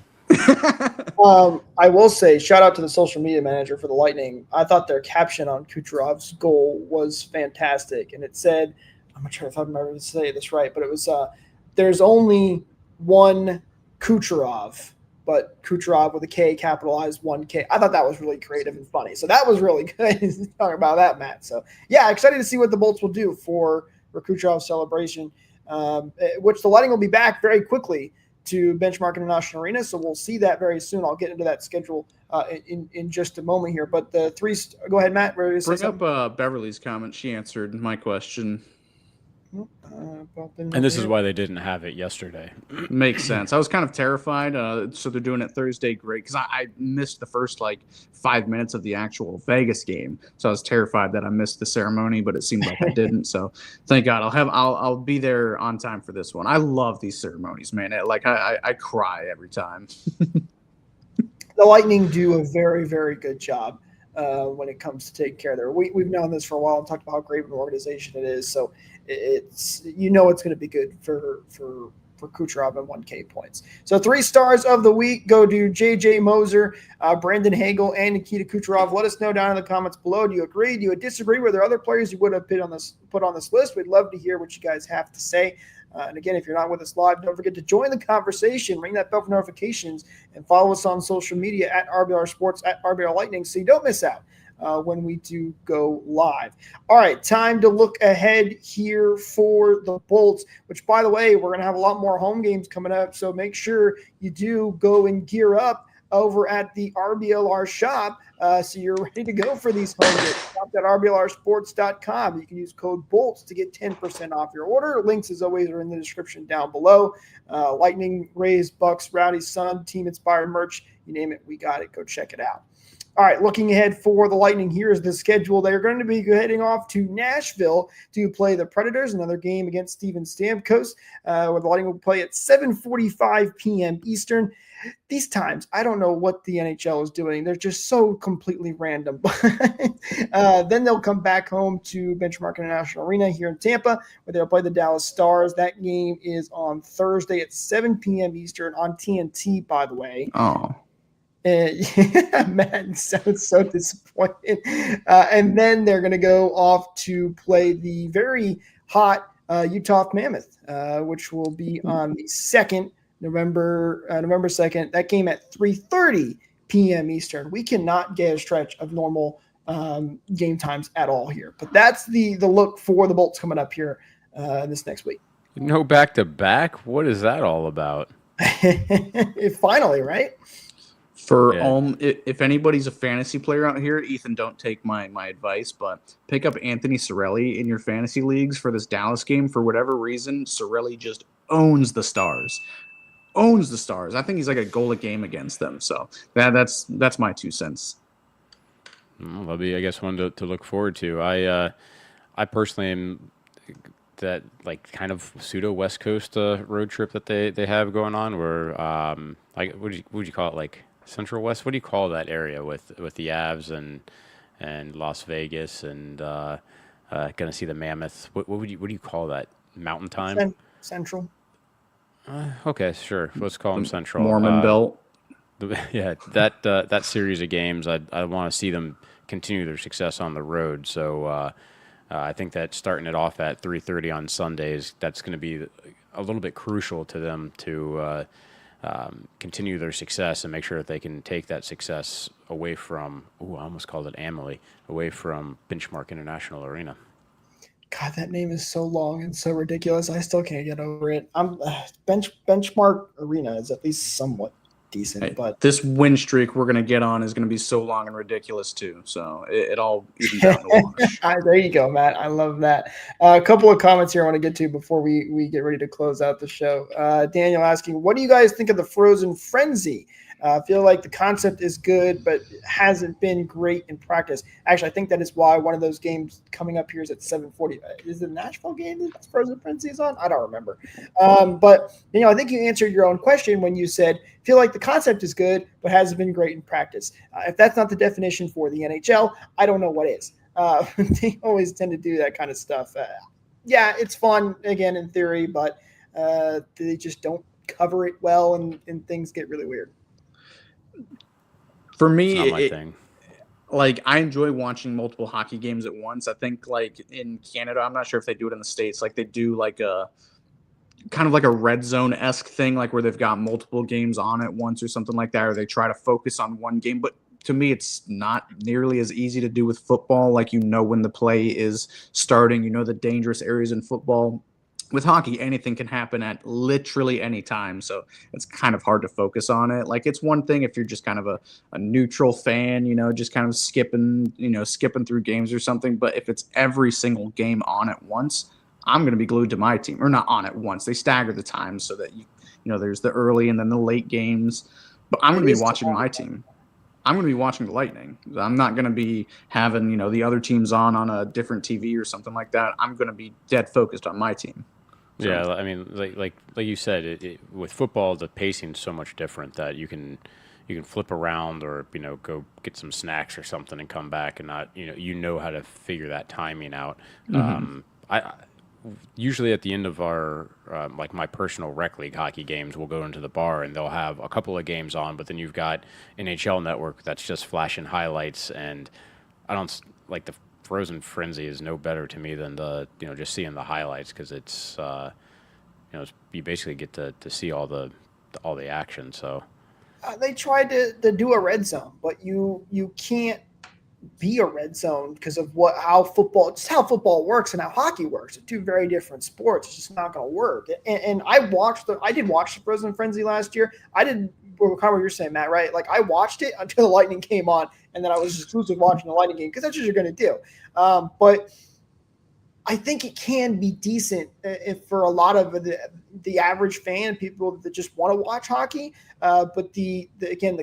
I will say, shout out to the social media manager for the Lightning. I thought their caption on Kucherov's goal was fantastic, and it said, I'm not sure if I remember to say this right, but it was there's only one Kucherov, but Kucherov with a K capitalized 1K. I thought that was really creative and funny. So that was really good. Talking about that, Matt. So yeah, excited to see what the Bolts will do for for Kucherov's celebration, which the Lightning will be back very quickly to Benchmark International Arena. So we'll see that very soon. I'll get into that schedule in just a moment here. But the three, go ahead, Matt.
Bring up Beverly's comment. She answered my question.
And this is why they didn't have it yesterday.
Makes sense. I was kind of terrified. So they're doing it Thursday. Great. Because I missed the first 5 minutes of the actual Vegas game. So I was terrified that I missed the ceremony, but it seemed like I didn't. So thank God I'll be there on time for this one. I love these ceremonies, man. I cry every time.
The Lightning do a very, very good job when it comes to taking care of their. We've known this for a while and talked about how great of an organization it is. So it's it's going to be good for Kucherov and 1K points. So 3 stars of the week go to JJ Moser, Brandon Hagel, and Nikita Kucherov. Let us know down in the comments below. Do you agree? Do you disagree? Were there other players you would have put on this list? We'd love to hear what you guys have to say. And again, if you're not with us live, don't forget to join the conversation, ring that bell for notifications, and follow us on social media at RBR Sports, at RBR Lightning, so you don't miss out when we do go live. All right, time to look ahead here for the Bolts, which, by the way, we're going to have a lot more home games coming up, so make sure you do go and gear up over at the RBLR shop so you're ready to go for these home games. Shop at RBLRsports.com. You can use code BOLTS to get 10% off your order. Links, as always, are in the description down below. Lightning, Rays, Bucks, Rowdy, Sun, team-inspired merch. You name it, we got it. Go check it out. All right, looking ahead for the Lightning, here's the schedule. They're going to be heading off to Nashville to play the Predators, another game against Steven Stamkos, where the Lightning will play at 7:45 p.m. Eastern. These times, I don't know what the NHL is doing. They're just so completely random. Then they'll come back home to Benchmark International Arena here in Tampa, where they'll play the Dallas Stars. That game is on Thursday at 7 p.m. Eastern on TNT, by the way.
Oh.
Man, sounds so disappointed. And then they're going to go off to play the very hot Utah Mammoth, which will be on the 2nd, November 2nd. That game at 3:30 p.m. Eastern. We cannot get a stretch of normal game times at all here. But that's the look for the Bolts coming up here this next week.
No back-to-back? What is that all about?
Finally, right?
If anybody's a fantasy player out here, Ethan, don't take my advice, but pick up Anthony Cirelli in your fantasy leagues for this Dallas game. For whatever reason, Cirelli just owns the Stars. I think he's like a goal a game against them. So that's my 2 cents.
Well, that'll be, I guess, one to look forward to. I personally am that kind of pseudo West Coast road trip that they have going on, where what would you call it, Central West? What do you call that area with the Avs and Las Vegas and going to see the Mammoth? What do you call that? Mountain time?
Central.
Okay, sure. Let's call them Central.
Mormon Belt.
Yeah, that series of games, I want to see them continue their success on the road. So I think that starting it off at 3:30 on Sundays, that's going to be a little bit crucial to them to continue their success and make sure that they can take that success away from, I almost called it Amalie, away from Benchmark International Arena.
God, that name is so long and so ridiculous. I still can't get over it. Benchmark Arena is at least somewhat decent, but
this win streak we're going to get on is going to be so long and ridiculous too. So it all evens out to wash.
There you go, Matt. I love that. A couple of comments here I want to get to before we get ready to close out the show. Daniel asking, what do you guys think of the Frozen Frenzy? I feel like the concept is good, but hasn't been great in practice. Actually, I think that is why one of those games coming up here is at 7:40. Is it a Nashville game that Frozen Frenzy is on? I don't remember. But I think you answered your own question when you said, feel like the concept is good, but hasn't been great in practice. If that's not the definition for the NHL, I don't know what is. They always tend to do that kind of stuff. Yeah, it's fun, again, in theory, but they just don't cover it well, and things get really weird.
For me,
it's not my thing.
I enjoy watching multiple hockey games at once. I think in Canada, I'm not sure if they do it in the States, they do a kind of like a red zone-esque thing, where they've got multiple games on at once or something like that, or they try to focus on one game. But to me, it's not nearly as easy to do with football. Like, when the play is starting, the dangerous areas in football. With hockey, anything can happen at literally any time. So it's kind of hard to focus on it. Like, it's one thing if you're just kind of a neutral fan, just kind of skipping through games or something. But if it's every single game on at once, I'm going to be glued to my team. Or not on at once. They stagger the times so that there's the early and then the late games. But I'm going to be watching my team. I'm going to be watching the Lightning. I'm not going to be having, the other teams on a different TV or something like that. I'm going to be dead focused on my team. So.
Yeah, I mean, like you said, with football, the pacing's so much different that you can flip around or go get some snacks or something and come back and not how to figure that timing out. Mm-hmm. I usually at the end of our like my personal rec league hockey games, we'll go into the bar and they'll have a couple of games on, but then you've got NHL Network that's just flashing highlights, and I don't like the Frozen Frenzy is no better to me than the just seeing the highlights, because it's you basically get to see all the action. So
they tried to do a red zone, but you can't be a red zone because of how football works and how hockey works. They're two very different sports. It's just not going to work. And I did watch the Frozen Frenzy last year. I did kind of what you're saying, Matt, right? Like, I watched it until the Lightning came on, and then I was exclusively watching the Lightning game because that's what you're going to do. But I think it can be decent if for a lot of the average fan, people that just want to watch hockey. But the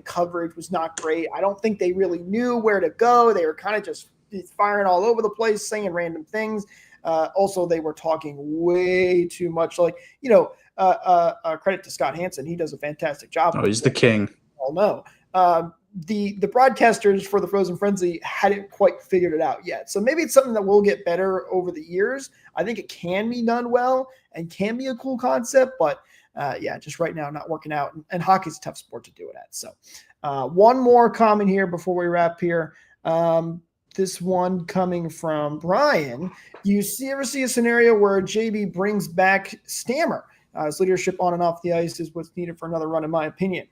coverage was not great. I don't think they really knew where to go. They were kind of just firing all over the place, saying random things. Also, they were talking way too much. Like, credit to Scott Hansen. He does a fantastic job.
Oh, he's the king.
Oh, no. The broadcasters for the Frozen Frenzy hadn't quite figured it out yet. So maybe it's something that will get better over the years. I think it can be done well and can be a cool concept, but just right now not working out. And hockey's a tough sport to do it at. So one more comment here before we wrap here. This one coming from Brian. You ever see a scenario where JB brings back Stammer? His leadership on and off the ice is what's needed for another run, in my opinion.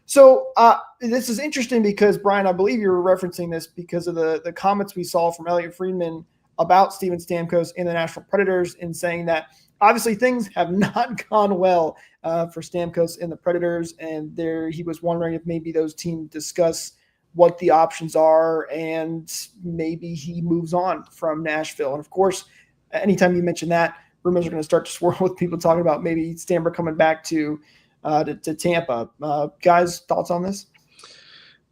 So this is interesting because, Brian, I believe you were referencing this because of the comments we saw from Elliot Friedman about Steven Stamkos and the Nashville Predators, in saying that obviously things have not gone well for Stamkos and the Predators, and he was wondering if maybe those teams discuss what the options are and maybe he moves on from Nashville. And, of course, anytime you mention that, rumors are going to start to swirl with people talking about maybe Stammer coming back to Tampa. Guys, thoughts on this?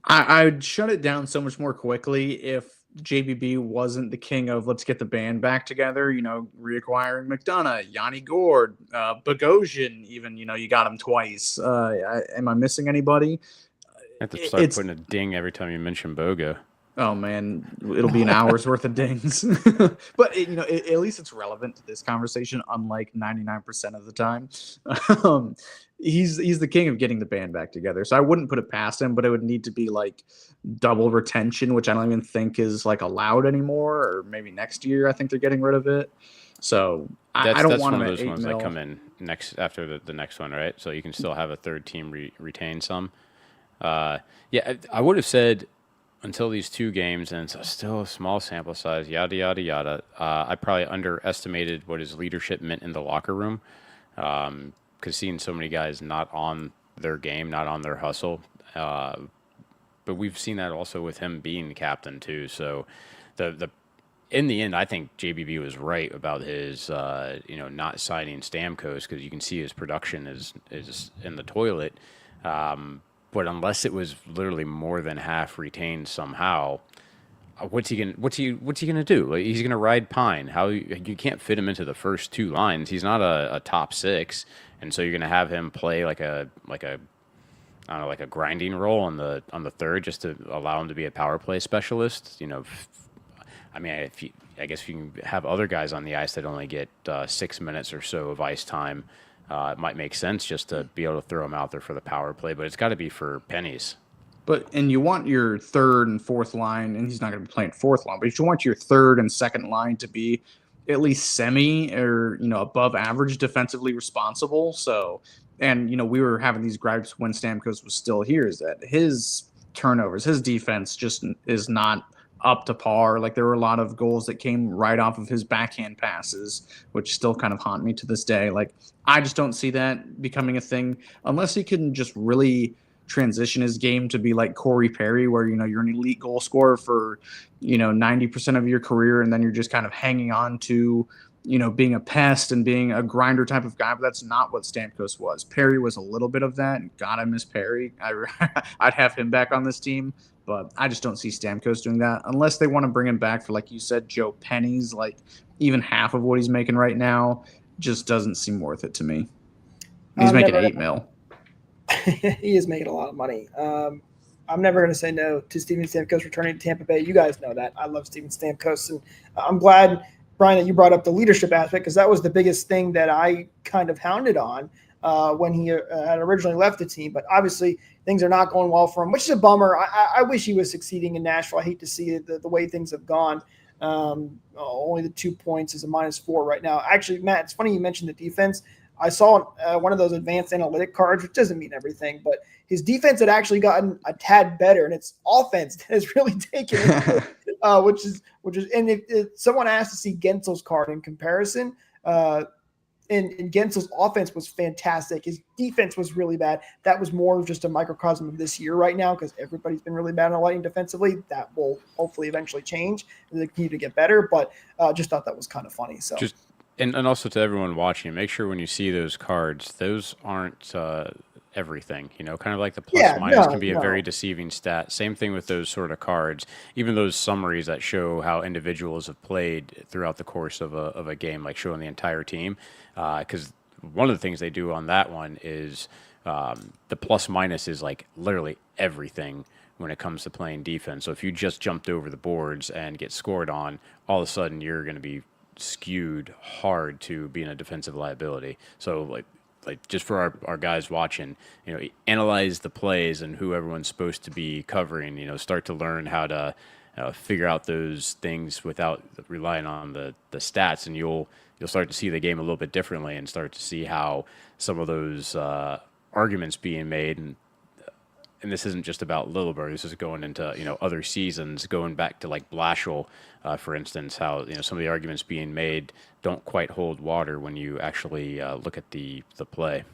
I'd shut it down so much more quickly if JBB wasn't the king of let's get the band back together, reacquiring McDonough, Yanni Gord, Bogosian, even, you got him twice. Am I missing anybody?
I have to start putting a ding every time you mention Bogo.
Oh man, it'll be an hour's worth of dings. But at least it's relevant to this conversation, unlike 99% of the time. He's the king of getting the band back together. So I wouldn't put it past him, but it would need to be like double retention, which I don't even think is like allowed anymore. Or maybe next year I think they're getting rid of it. So I don't want
one
him
of those
at $8
ones
million.
that come in next after the next one, right? So you can still have a third team retain some. I would have said, until these two games, and it's still a small sample size, yada, yada, yada, I probably underestimated what his leadership meant in the locker room, because seeing so many guys not on their game, not on their hustle. But we've seen that also with him being the captain, too. So in the end, I think JBB was right about his, not signing Stamkos, because you can see his production is in the toilet. But unless it was literally more than half retained somehow, what's he gonna do? Like, he's gonna ride Pine. You can't fit him into the first two lines. He's not a top six, and so you're gonna have him play like a grinding role on the third, just to allow him to be a power play specialist. I guess if you can have other guys on the ice that only get 6 minutes or so of ice time. It might make sense just to be able to throw him out there for the power play, but it's got to be for pennies.
And you want your third and fourth line, and he's not going to be playing fourth line, but you want your third and second line to be at least semi or, above average defensively responsible. So, and, we were having these gripes when Stamkos was still here, is that his turnovers. His defense just is not up to par. Like, there were a lot of goals that came right off of his backhand passes, which still kind of haunt me to this day. Like, I just don't see that becoming a thing unless he can just really transition his game to be like Corey Perry, where, you're an elite goal scorer for, 90% of your career, and then you're just kind of hanging on to, being a pest and being a grinder type of guy. But that's not what Stamkos was. Perry was a little bit of that, and God, I miss Perry. I'd have him back on this team. But I just don't see Stamkos doing that unless they want to bring him back for, like you said, Joe pennies. Like, even half of what he's making right now just doesn't seem worth it to me. He's making $8 million.
He is making a lot of money. I'm never going to say no to Steven Stamkos returning to Tampa Bay. You guys know that. I love Steven Stamkos. And I'm glad, Brian, that you brought up the leadership aspect, because that was the biggest thing that I kind of hounded on when he had originally left the team. But obviously things are not going well for him, which is a bummer. I wish he was succeeding in Nashville. I hate to see it, the way things have gone. Only the 2 points is a -4 right now. Actually, Matt, it's funny you mentioned the defense. I saw one of those advanced analytic cards, which doesn't mean everything, but his defense had actually gotten a tad better, and it's offense that has really taken it, which is, and if someone asked to see Gensel's card in comparison, and Gensel's offense was fantastic. His defense was really bad. That was more of just a microcosm of this year right now, because everybody's been really bad on Lightning defensively. That will hopefully eventually change and they continue to get better, but just thought that was kind of funny. So.
And also to everyone watching, make sure when you see those cards, those aren't everything. Kind of like the plus minus can be a very deceiving stat. Same thing with those sort of cards. Even those summaries that show how individuals have played throughout the course of a game, like showing the entire team. Because one of the things they do on that one is the plus minus is like literally everything when it comes to playing defense. So if you just jumped over the boards and get scored on, all of a sudden you're going to be skewed hard to being a defensive liability. So like just for our guys watching, analyze the plays and who everyone's supposed to be covering, start to learn how to figure out those things without relying on the stats, and you'll start to see the game a little bit differently and start to see how some of those arguments being made, and this isn't just about Lilleberg. This is going into other seasons, going back to like Blashill, for instance. How some of the arguments being made don't quite hold water when you actually look at the play.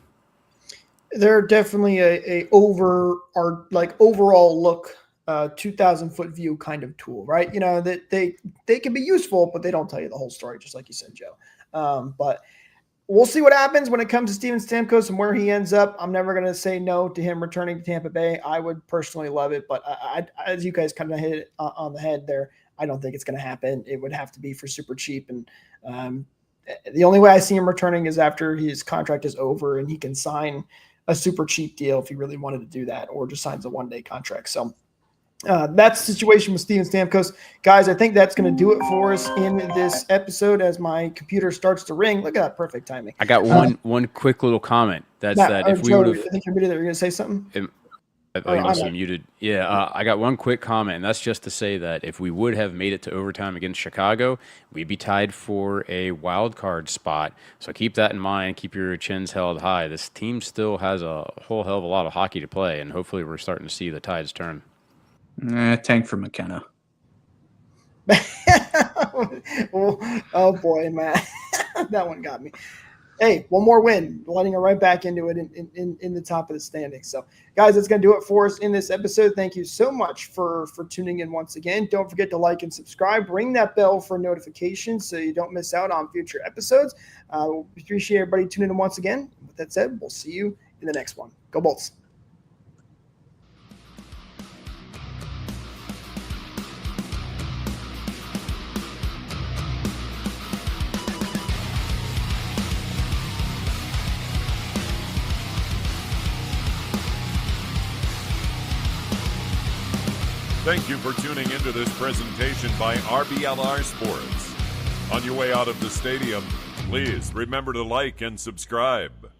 They're definitely a overall look, 2,000-foot view kind of tool, right? That they can be useful, but they don't tell you the whole story, just like you said, Joe. But we'll see what happens when it comes to Steven Stamkos and where he ends up. I'm never going to say no to him returning to Tampa Bay. I would personally love it, but I as you guys kind of hit it on the head there, I don't think it's going to happen. It would have to be for super cheap, and the only way I see him returning is after his contract is over and he can sign a super cheap deal if he really wanted to do that, or just signs a one-day contract. So that's the situation with Steven Stamkos. Guys, I think that's going to do it for us in this episode as my computer starts to ring. Look at that perfect timing.
I got one quick little comment. That's
Matt,
that if we
Joe,
would have...
I think you're muted. You're going to say something?
I thought you must be muted. Yeah, I got one quick comment, and that's just to say that if we would have made it to overtime against Chicago, we'd be tied for a wild card spot. So keep that in mind. Keep your chins held high. This team still has a whole hell of a lot of hockey to play, and hopefully we're starting to see the tides turn.
Tank for McKenna.
Oh boy, Matt. That one got me. Hey, one more win, letting her right back into it in the top of the standings. So, guys, that's going to do it for us in this episode. Thank you so much for tuning in once again. Don't forget to like and subscribe. Ring that bell for notifications so you don't miss out on future episodes. We appreciate everybody tuning in once again. With that said, we'll see you in the next one. Go Bolts.
Thank you for tuning into this presentation by RBLR Sports. On your way out of the stadium, please remember to like and subscribe.